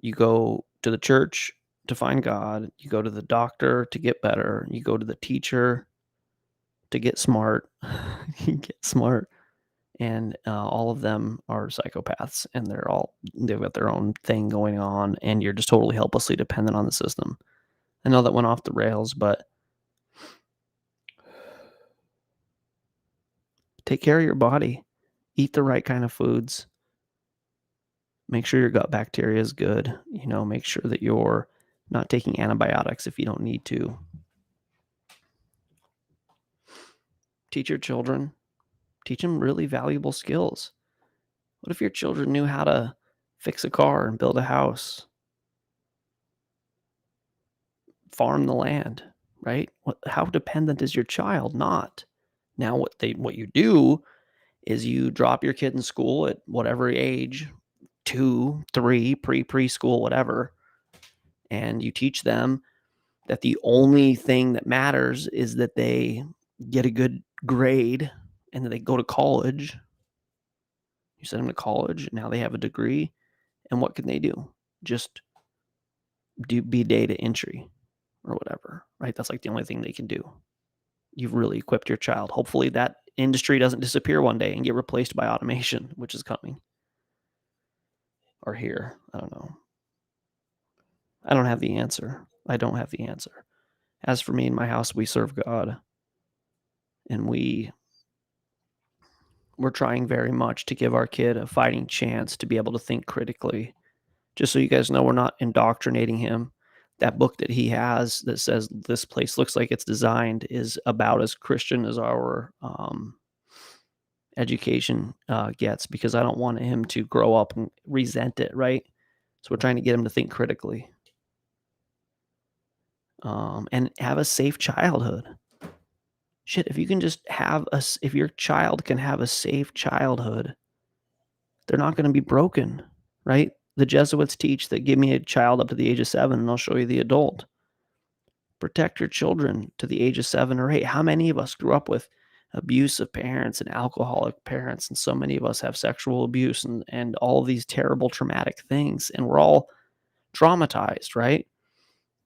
B: you go to the church to find God, you go to the doctor to get better, you go to the teacher to get smart, you get smart, and all of them are psychopaths, and they've got their own thing going on, and you're just totally helplessly dependent on the system. I know that went off the rails, but take care of your body, eat the right kind of foods, make sure your gut bacteria is good, make sure that you're not taking antibiotics if you don't need to. Teach your children, teach them really valuable skills. What if your children knew how to fix a car and build a house, farm the land, right? How dependent is your child? Not. Now, what you do is you drop your kid in school at whatever age, 2, 3, preschool, whatever, and you teach them that the only thing that matters is that they get a good grade and that they go to college. You send them to college, now they have a degree, and what can they do? Just be data entry or whatever, right? That's like the only thing they can do. You've really equipped your child. Hopefully that industry doesn't disappear one day and get replaced by automation, which is coming. Or here. I don't know. I don't have the answer. I don't have the answer. As for me and my house, we serve God. And we're trying very much to give our kid a fighting chance to be able to think critically. Just so you guys know, we're not indoctrinating him. That book that he has that says this place looks like it's designed is about as Christian as our education gets, because I don't want him to grow up and resent it, right? So we're trying to get him to think critically and have a safe childhood. Shit, if you can just if your child can have a safe childhood, they're not going to be broken, right? The Jesuits teach that give me a child up to the age of 7 and I'll show you the adult. Protect your children to the age of 7 or 8. How many of us grew up with abusive parents and alcoholic parents, and so many of us have sexual abuse and all of these terrible traumatic things, and we're all traumatized, right?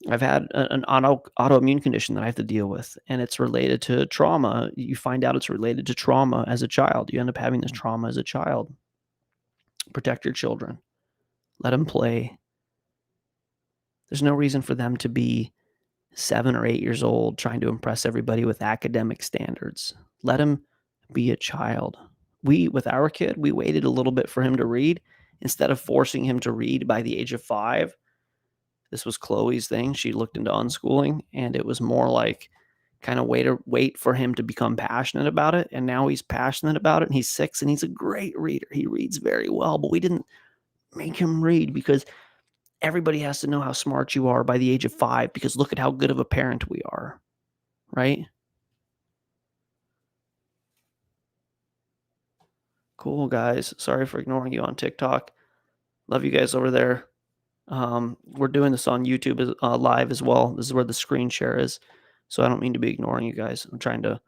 B: I've had an autoimmune condition that I have to deal with, and it's related to trauma. You find out it's related to trauma as a child. You end up having this trauma as a child. Protect your children. Let them play. There's no reason for them to be 7 or 8 years old trying to impress everybody with academic standards. Let him be a child. With our kid, we waited a little bit for him to read. Instead of forcing him to read by the age of 5, this was Chloe's thing. She looked into unschooling, and it was more like kind of wait for him to become passionate about it. And now he's passionate about it, and he's 6, and he's a great reader. He reads very well, but we didn't make him read because everybody has to know how smart you are by the age of 5, because look at how good of a parent we are, right? Cool, guys. Sorry for ignoring you on TikTok. Love you guys over there. We're doing this on YouTube live as well. This is where the screen share is. So I don't mean to be ignoring you guys. I'm trying to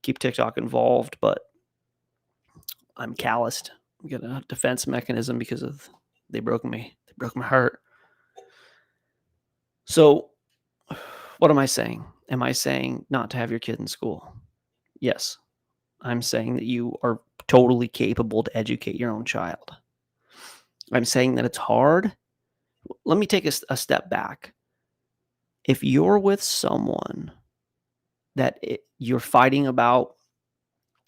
B: keep TikTok involved, but I'm calloused. I got a defense mechanism because they broke me. They broke my heart. So what am I saying? Am I saying not to have your kid in school? Yes. I'm saying that you are totally capable to educate your own child. I'm saying that it's hard. Let me take a step back. If you're with someone that you're fighting about,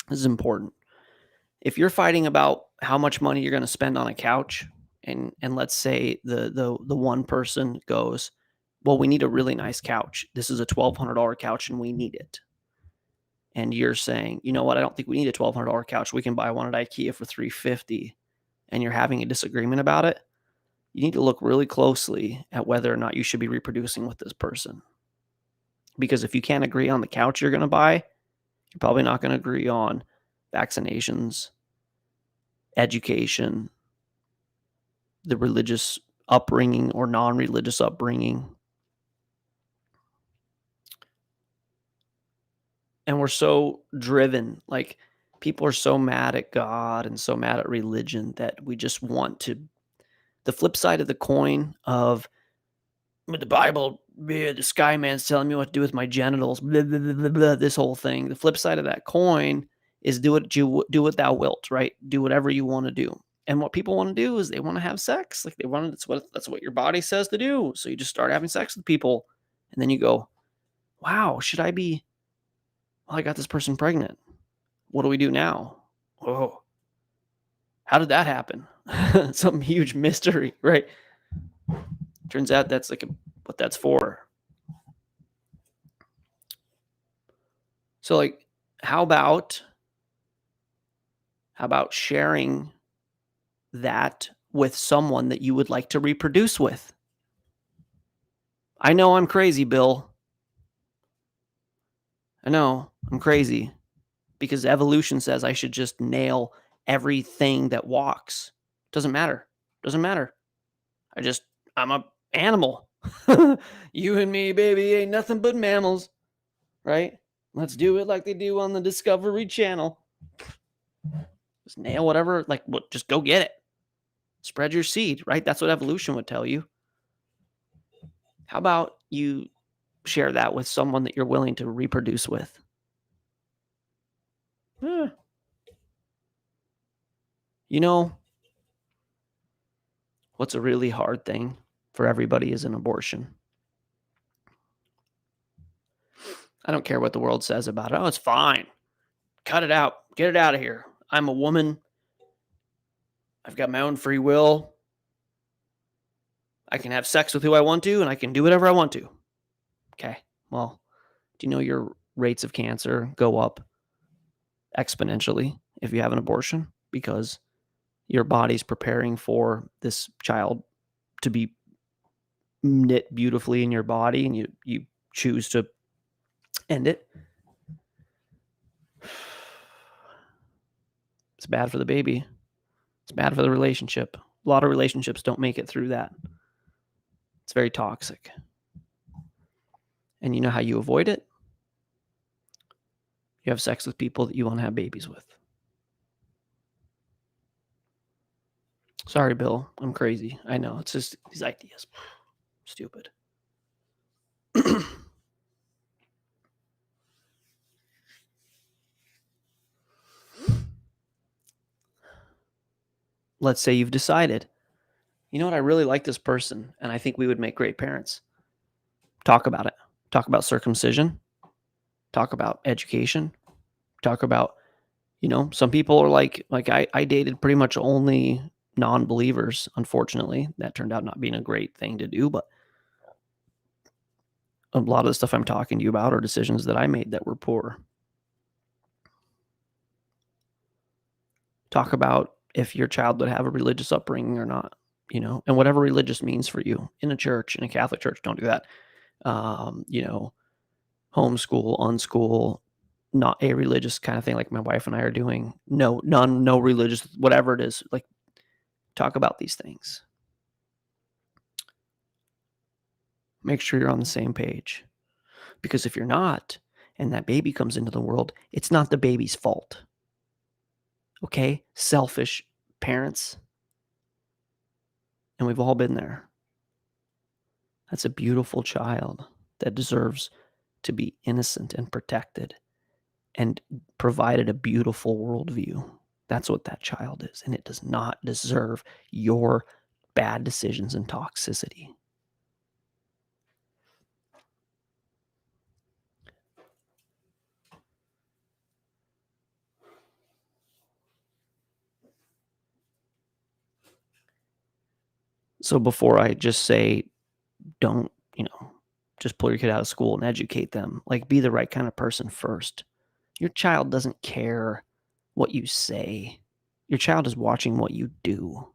B: this is important. If you're fighting about how much money you're going to spend on a couch, and let's say the one person goes, well, we need a really nice couch. This is a $1,200 couch and we need it. And you're saying, you know what? I don't think we need a $1,200 couch. We can buy one at IKEA for $350. And you're having a disagreement about it. You need to look really closely at whether or not you should be reproducing with this person. Because if you can't agree on the couch you're going to buy, you're probably not going to agree on vaccinations, education, the religious upbringing or non-religious upbringing. And we're so driven. Like, people are so mad at God and so mad at religion that we just want to. The flip side of the coin of with the Bible, the sky man's telling me what to do with my genitals, blah, blah, blah, blah, blah, this whole thing. The flip side of that coin is do what thou wilt, right? Do whatever you want to do. And what people want to do is they want to have sex. Like, that's what your body says to do. So you just start having sex with people. And then you go, wow, should I be? Well, I got this person pregnant. What do we do now? Oh, how did that happen? Some huge mystery, right? Turns out that's like what that's for. So, like, how about sharing that with someone that you would like to reproduce with? I know I'm crazy, Bill. I know I'm crazy because evolution says I should just nail everything that walks. Doesn't matter. Doesn't matter. I'm a animal. You and me, baby, ain't nothing but mammals, right? Let's do it like they do on the Discovery Channel. Just nail whatever, like, just go get it. Spread your seed, right? That's what evolution would tell you. How about you share that with someone that you're willing to reproduce with? You know, what's a really hard thing for everybody is an abortion. I don't care what the world says about it. Oh, it's fine. Cut it out. Get it out of here. I'm a woman. I've got my own free will. I can have sex with who I want to, and I can do whatever I want to. Okay. Well, do you know your rates of cancer go up exponentially if you have an abortion? Because your body's preparing for this child to be knit beautifully in your body, and you choose to end it. It's bad for the baby. It's bad for the relationship. A lot of relationships don't make it through that. It's very toxic. And you know how you avoid it? You have sex with people that you want to have babies with. Sorry, Bill. I'm crazy. I know. It's just these ideas. Stupid. Let's say you've decided, you know what, I really like this person, and I think we would make great parents. Talk about it. Talk about circumcision. Talk about education. Talk about, some people are like I dated pretty much only non-believers, unfortunately. That turned out not being a great thing to do, but a lot of the stuff I'm talking to you about are decisions that I made that were poor. Talk about if your child would have a religious upbringing or not, and whatever religious means for you. In a church, in a Catholic church, don't do that. Homeschool, unschool, not a religious kind of thing like my wife and I are doing. No religious, whatever it is. Like, talk about these things. Make sure you're on the same page. Because if you're not, and that baby comes into the world, it's not the baby's fault. Okay? Selfish parents. And we've all been there. That's a beautiful child that deserves to be innocent and protected and provided a beautiful worldview. That's what that child is. And it does not deserve your bad decisions and toxicity. So before I just say, don't, just pull your kid out of school and educate them, like, be the right kind of person first. Your child doesn't care what you say. Your child is watching what you do.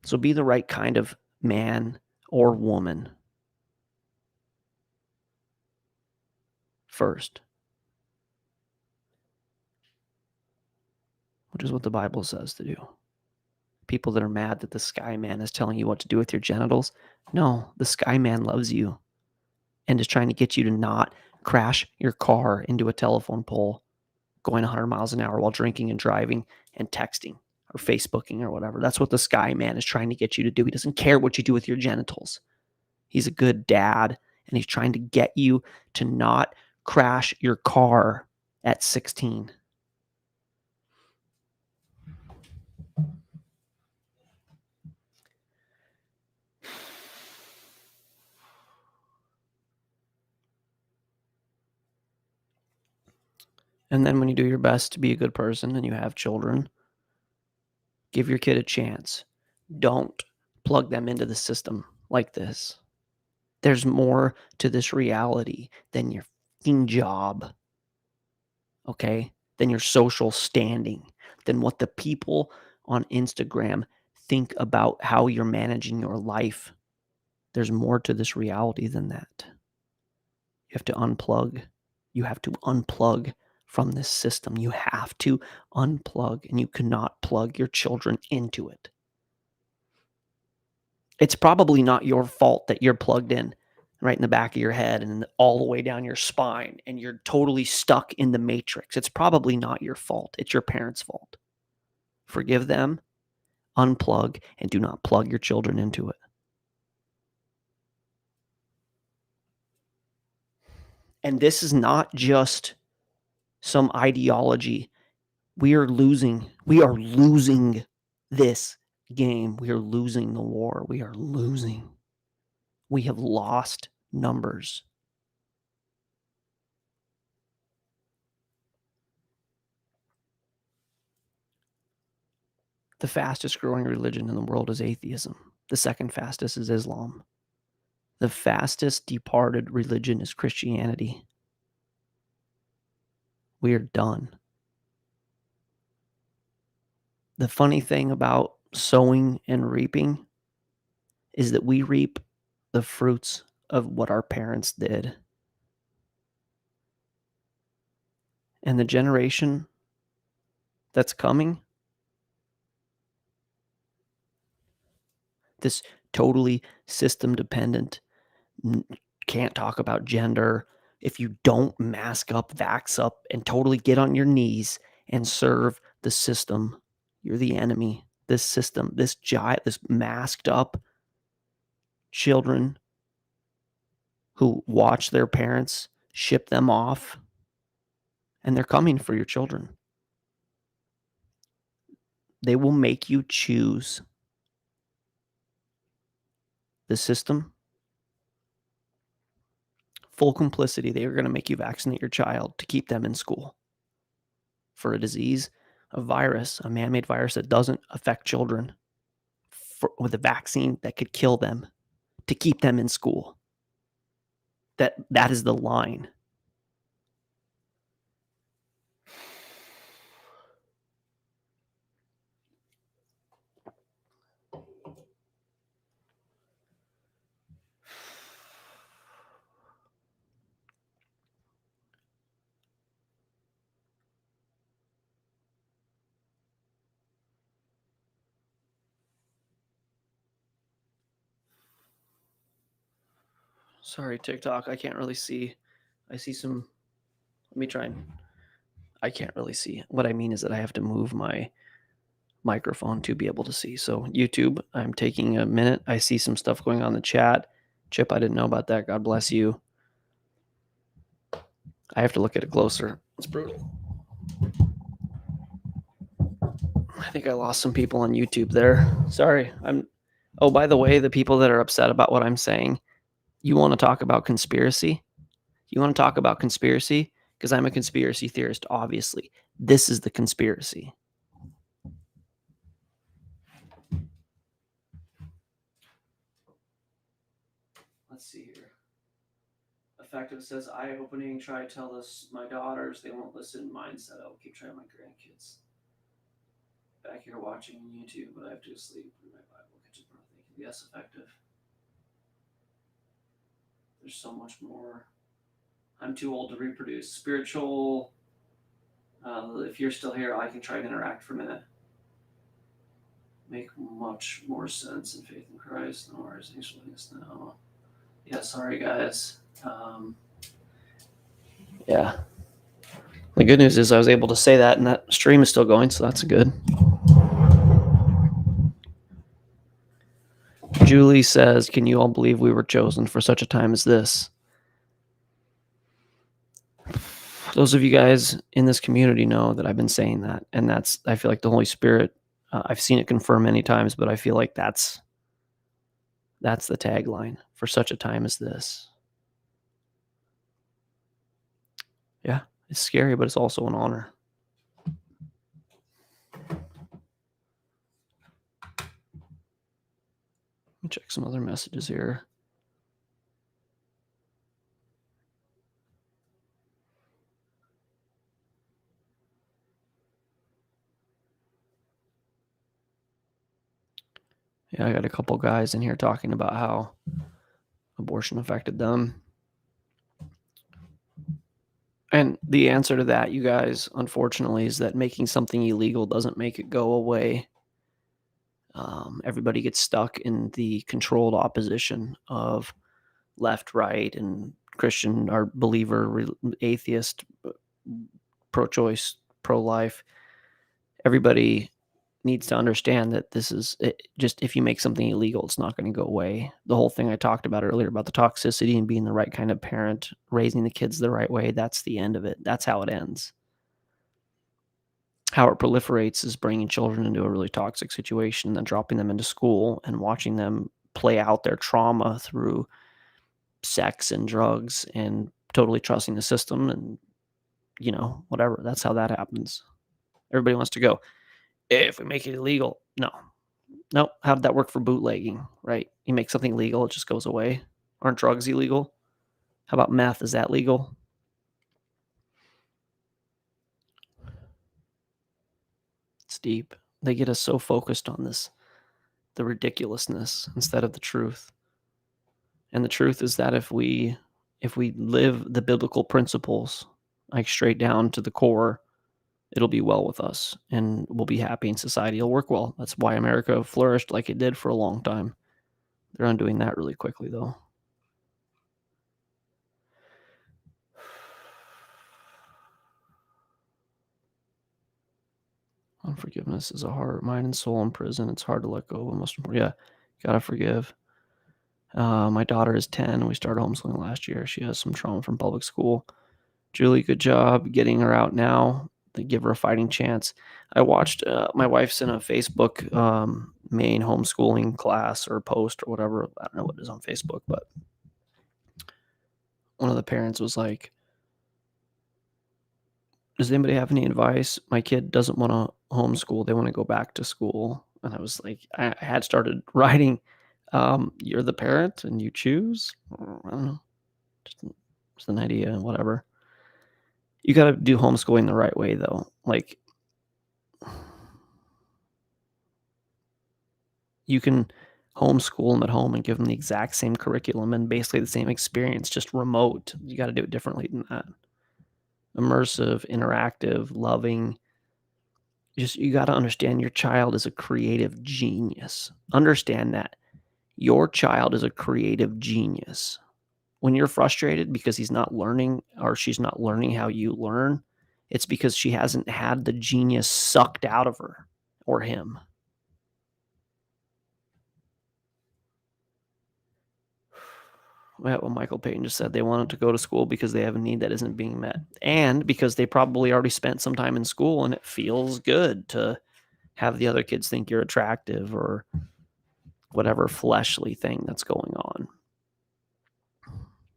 B: So be the right kind of man or woman first. Which is what the Bible says to do. People that are mad that the sky man is telling you what to do with your genitals. No, the sky man loves you. and is trying to get you to not crash your car into a telephone pole going 100 miles an hour while drinking and driving and texting or Facebooking or whatever. That's what the Sky Man is trying to get you to do. He doesn't care what you do with your genitals. He's a good dad, and he's trying to get you to not crash your car at 16. And then when you do your best to be a good person and you have children, give your kid a chance. Don't plug them into the system like this. There's more to this reality than your fucking job, okay? Than your social standing, than what the people on Instagram think about how you're managing your life. There's more to this reality than that. You have to unplug. You have to unplug from this system. You have to unplug, and you cannot plug your children into it. It's probably not your fault that you're plugged in right in the back of your head and all the way down your spine, and you're totally stuck in the matrix. It's probably not your fault. It's your parents' fault. Forgive them, unplug, and do not plug your children into it. And this is not just some ideology. We are losing this game. We are losing the war. We are losing. We have lost numbers. The fastest growing religion in the world is atheism. The second fastest is Islam. The fastest departed religion is Christianity. We are done. The funny thing about sowing and reaping is that we reap the fruits of what our parents did. And the generation that's coming, this totally system dependent, can't talk about gender. If you don't mask up, vax up, and totally get on your knees and serve the system, you're the enemy. This system, this masked up children who watch their parents ship them off, and they're coming for your children. They will make you choose the system. Full complicity. They are going to make you vaccinate your child to keep them in school for a disease, a virus, a man-made virus that doesn't affect children, with a vaccine that could kill them, to keep them in school. That is the line. Sorry, TikTok. I can't really see. I see some. Let me try and. I can't really see. What I mean is that I have to move my microphone to be able to see. So, YouTube, I'm taking a minute. I see some stuff going on in the chat. Chip, I didn't know about that. God bless you. I have to look at it closer. It's brutal. I think I lost some people on YouTube there. Sorry. Oh, by the way, the people that are upset about what I'm saying, you want to talk about conspiracy? You want to talk about conspiracy? Because I'm a conspiracy theorist, obviously. This is the conspiracy. Let's see here. Effective says, eye-opening. Try to tell this my daughters. They won't listen. Mindset. I'll keep trying my grandkids. Back here watching YouTube, but I have to sleep. Read my Bible. Catch up on thinking. Yes, effective. There's so much more. I'm too old to reproduce. Spiritual. If you're still here, I can try to interact for a minute. Make much more sense in faith in Christ. No worries. Thanks for letting us know. Yeah, sorry guys. Yeah. The good news is I was able to say that, and that stream is still going, so that's good. Julie says, "Can you all believe we were chosen for such a time as this?" Those of you guys in this community know that I've been saying that, and that's, I feel like the Holy Spirit, I've seen it confirmed many times, but I feel like that's the tagline for such a time as this. Yeah, it's scary, but it's also an honor. Let me check some other messages here. Yeah, I got a couple guys in here talking about how abortion affected them. And the answer to that, you guys, unfortunately, is that making something illegal doesn't make it go away. Everybody gets stuck in the controlled opposition of left, right, and Christian or believer, atheist, pro-choice, pro-life. Everybody needs to understand that this is just, if you make something illegal, it's not going to go away. The whole thing I talked about earlier about the toxicity and being the right kind of parent, raising the kids the right way, that's the end of it. That's how it ends. How it proliferates is bringing children into a really toxic situation, then dropping them into school and watching them play out their trauma through sex and drugs and totally trusting the system and, whatever. That's how that happens. Everybody wants to go, if we make it illegal. No. How did that work for bootlegging, right? You make something legal, it just goes away. Aren't drugs illegal? How about meth? Is that legal? It's deep. They get us so focused on this, the ridiculousness instead of the truth. And the truth is that if we live the biblical principles, like straight down to the core, it'll be well with us and we'll be happy and society will work well. That's why America flourished like it did for a long time. They're undoing that really quickly, though. Unforgiveness is a heart, mind, and soul in prison. It's hard to let go, but most important, yeah, gotta forgive. My daughter is 10. We started homeschooling last year. She has some trauma from public school. Julie, good job getting her out now. They give her a fighting chance. I watched my wife's in a Facebook main homeschooling class or post or whatever. I don't know what it is on Facebook, but one of the parents was like, does anybody have any advice? My kid doesn't want to homeschool. They want to go back to school. And I was like, I had started writing, you're the parent and you choose. I don't know. Just an idea, whatever. You got to do homeschooling the right way, though. Like, you can homeschool them at home and give them the exact same curriculum and basically the same experience, just remote. You got to do it differently than that. Immersive, interactive, loving. You got to understand your child is a creative genius. Understand that. Your child is a creative genius. When you're frustrated because he's not learning or she's not learning how you learn, it's because she hasn't had the genius sucked out of her or him. What Michael Payton just said, they wanted to go to school because they have a need that isn't being met. And because they probably already spent some time in school and it feels good to have the other kids think you're attractive or whatever fleshly thing that's going on.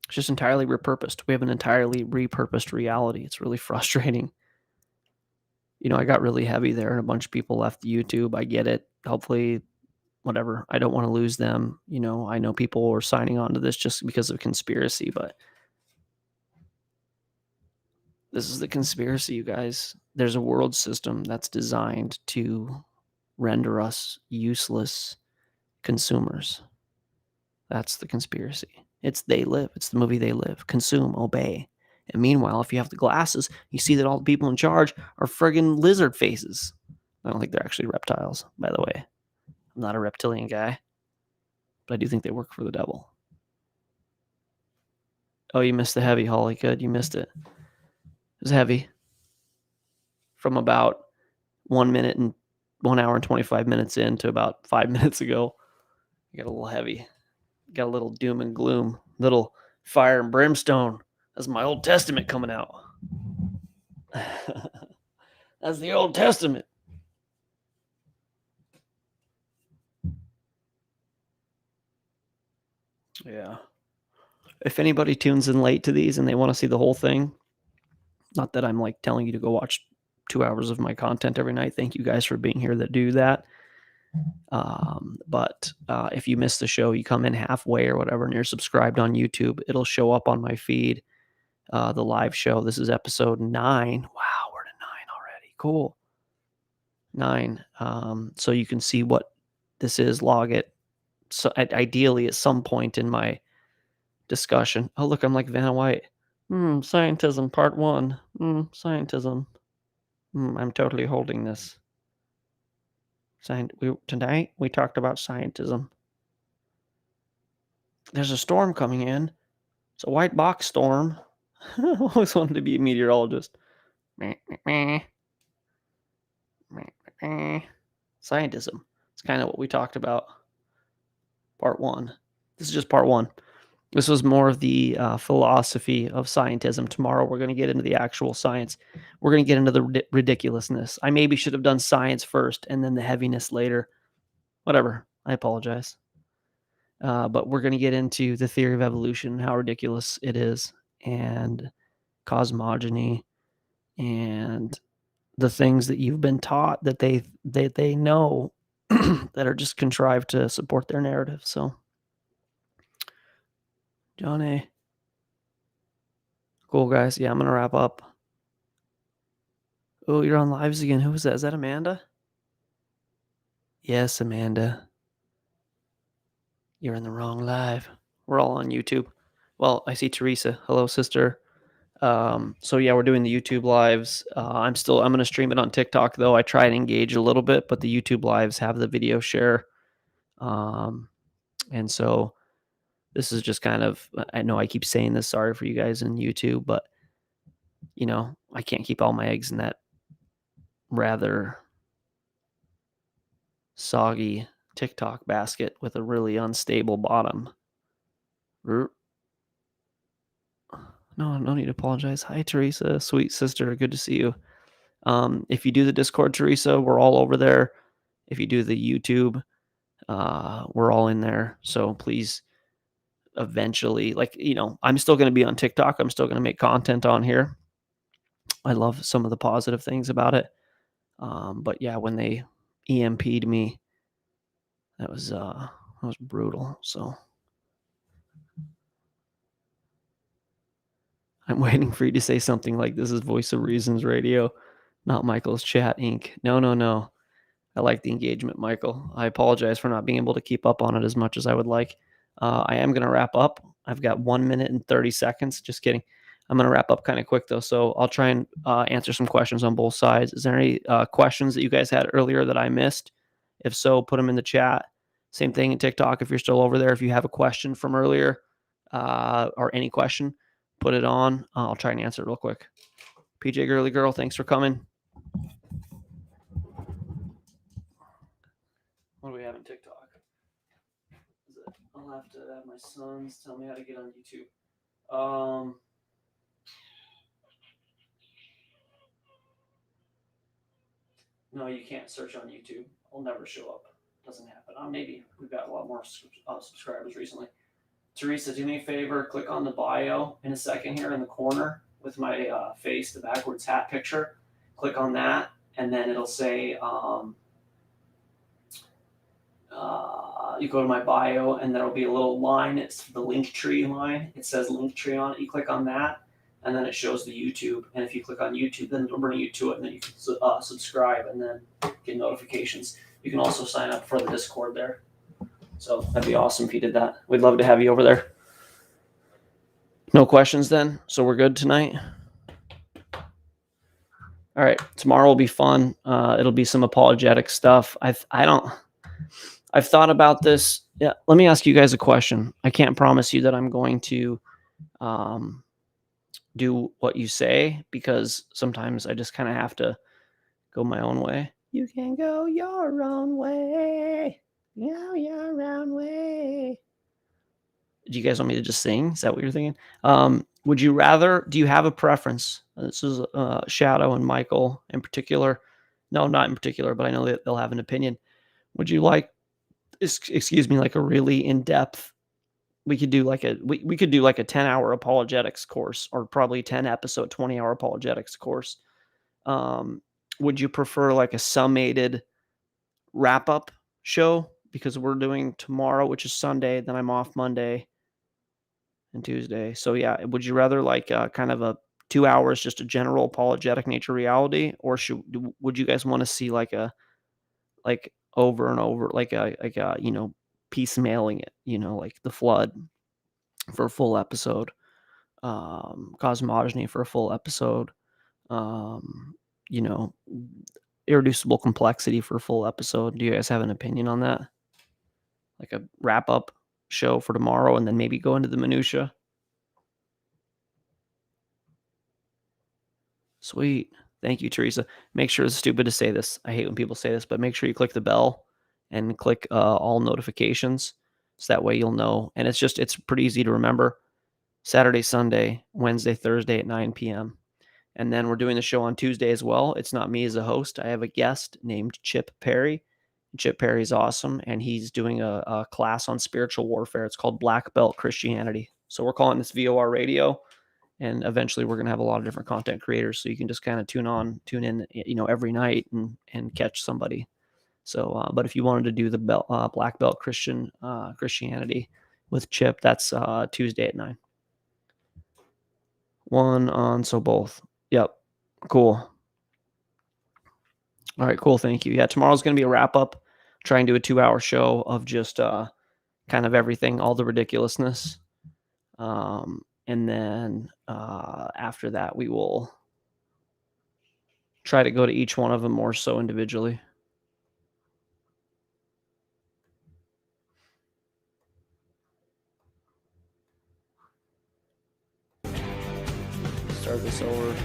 B: It's just entirely repurposed. We have an entirely repurposed reality. It's really frustrating. I got really heavy there and a bunch of people left YouTube. I get it. Hopefully, whatever. I don't want to lose them. I know people are signing on to this just because of conspiracy, but this is the conspiracy, you guys. There's a world system that's designed to render us useless consumers. That's the conspiracy. It's They Live. It's the movie They Live. Consume, obey. And meanwhile, if you have the glasses, you see that all the people in charge are friggin' lizard faces. I don't think they're actually reptiles, by the way. I'm not a reptilian guy, but I do think they work for the devil. Oh, you missed the heavy, Holly. Good, you missed it. It was heavy. From about 1 minute and 1 hour and 25 minutes in to about 5 minutes ago. You got a little heavy. Got a little doom and gloom. Little fire and brimstone. That's my Old Testament coming out. That's the Old Testament. Yeah. If anybody tunes in late to these and they want to see the whole thing, not that I'm like telling you to go watch 2 hours of my content every night. Thank you guys for being here that do that. But if you miss the show, you come in halfway or whatever, and you're subscribed on YouTube, it'll show up on my feed. The live show. This is episode 9. Wow, we're to 9 already. Cool. 9. So you can see what this is. Log it. So ideally, at some point in my discussion. Oh, look, I'm like Vanna White. Scientism, part 1. Scientism. I'm totally holding this. Tonight, we talked about scientism. There's a storm coming in. It's a white box storm. I always wanted to be a meteorologist. Scientism. It's kind of what we talked about. Part 1. This is just part 1. This was more of the philosophy of scientism. Tomorrow, we're going to get into the actual science. We're going to get into the ridiculousness. I maybe should have done science first and then the heaviness later. Whatever. I apologize. But we're going to get into the theory of evolution, how ridiculous it is, and cosmogony, and the things that you've been taught that they know that are just contrived to support their narrative. So, Johnny. Cool, guys. Yeah, I'm going to wrap up. Oh, you're on lives again. Who is that? Is that Amanda? Yes, Amanda. You're in the wrong live. We're all on YouTube. Well, I see Teresa. Hello, sister. So yeah, we're doing the YouTube lives. I'm going to stream it on TikTok though. I try and engage a little bit, but the YouTube lives have the video share. And so this is just kind of, I know I keep saying this, sorry for you guys in YouTube, but you know, I can't keep all my eggs in that rather soggy TikTok basket with a really unstable bottom. No need to apologize. Hi, Teresa, sweet sister. Good to see you. If you do the Discord, Teresa, we're all over there. If you do the YouTube, we're all in there. So please, eventually, like, you know, I'm still going to be on TikTok. I'm still going to make content on here. I love some of the positive things about it. But yeah, when they EMP'd me, that was brutal. So I'm waiting for you to say something like, this is Voice of Reasons Radio, not Michael's Chat Inc. No. I like the engagement, Michael. I apologize for not being able to keep up on it as much as I would like. I am going to wrap up. I've got 1 minute and 30 seconds. Just kidding. I'm going to wrap up kind of quick, though. So I'll try and answer some questions on both sides. Is there any questions that you guys had earlier that I missed? If so, put them in the chat. Same thing in TikTok. If you're still over there, if you have a question from earlier or any question, put it on. I'll try and answer it real quick. PJ Girly Girl, thanks for coming. What do we have in TikTok? I'll have to have my sons tell me how to get on YouTube. No, you can't search on YouTube. I'll never show up. Doesn't happen. Maybe we've got a lot more subscribers recently. Teresa, do me a favor. Click on the bio in a second here in the corner with my face, the backwards hat picture. Click on that, and then it'll say you go to my bio, and there'll be a little line. It's the Linktree line. It says Linktree on it. You click on that, and then it shows the YouTube. And if you click on YouTube, then it'll bring you to it, and then you can subscribe and then get notifications. You can also sign up for the Discord there. So that'd be awesome if you did that. We'd love to have you over there. No questions then? So we're good tonight? All right. Tomorrow will be fun. It'll be some apologetic stuff. I've thought about this. Yeah. Let me ask you guys a question. I can't promise you that I'm going to do what you say, because sometimes I just kind of have to go my own way. You can go your own way. Go your own way. Do you guys want me to just sing? Is that what you're thinking? Do you have a preference? This is Shadow and Michael in particular. No, not in particular, but I know that they'll have an opinion. Would you like, excuse me, like a really in-depth, we could do like a 10-hour apologetics course, or probably 10 episode 20-hour apologetics course. Would you prefer like a summated wrap up show? Because we're doing tomorrow, which is Sunday, then I'm off Monday and Tuesday. So yeah, would you rather like kind of a 2 hours, just a general apologetic nature reality, or would you guys want to see like over and over, like a piecemealing it, like the flood for a full episode, cosmogony for a full episode, you know, irreducible complexity for a full episode? Do you guys have an opinion on that? Like a wrap up show for tomorrow, and then maybe go into the minutia. Sweet. Thank you, Teresa. Make sure, it's stupid to say this, I hate when people say this, but make sure you click the bell and click all notifications, so that way you'll know. And it's pretty easy to remember. Saturday, Sunday, Wednesday, Thursday at 9 p.m. And then we're doing the show on Tuesday as well. It's not me as a host. I have a guest named Chip Perry. Chip Perry's awesome, and he's doing a class on spiritual warfare. It's called Black Belt Christianity. So we're calling this VOR Radio, and eventually we're going to have a lot of different content creators, so you can just kind of tune in, every night and catch somebody. So, but if you wanted to do the Black Belt Christianity with Chip, that's Tuesday at 9. One on, so both. Yep. Cool. All right, cool. Thank you. Yeah, tomorrow's going to be a wrap up. Try and do a 2-hour show of just kind of everything, all the ridiculousness. And then after that, we will try to go to each one of them more so individually. Start this over.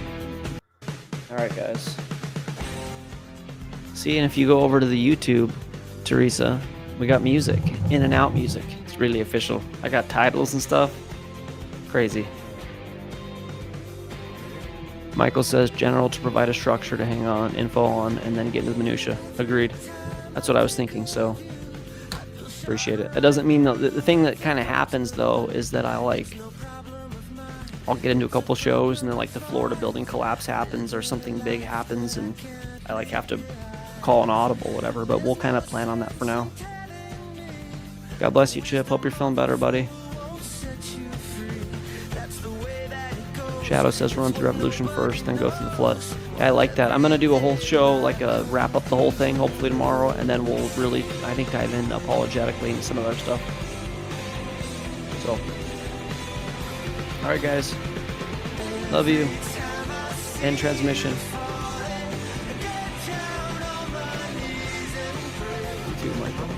B: All right, guys. See, and if you go over to the YouTube, Teresa, we got music, in and out music. It's really official. I got titles and stuff. Crazy. Michael says general to provide a structure to hang on, info on, and then get into the minutia. Agreed. That's what I was thinking, so appreciate it. It doesn't mean, the thing that kind of happens, though, is that I'll get into a couple shows, and then like the Florida building collapse happens or something big happens, and I have to call an audible, whatever, but we'll kind of plan on that for now. God bless you, Chip. Hope you're feeling better, buddy. Shadow says run through evolution first, then go through the flood. Yeah, I like that. I'm going to do a whole show, wrap up the whole thing, hopefully tomorrow, and then we'll really, I think, dive in apologetically into some of our stuff. So, all right, guys. Love you. End transmission. You too, Michael.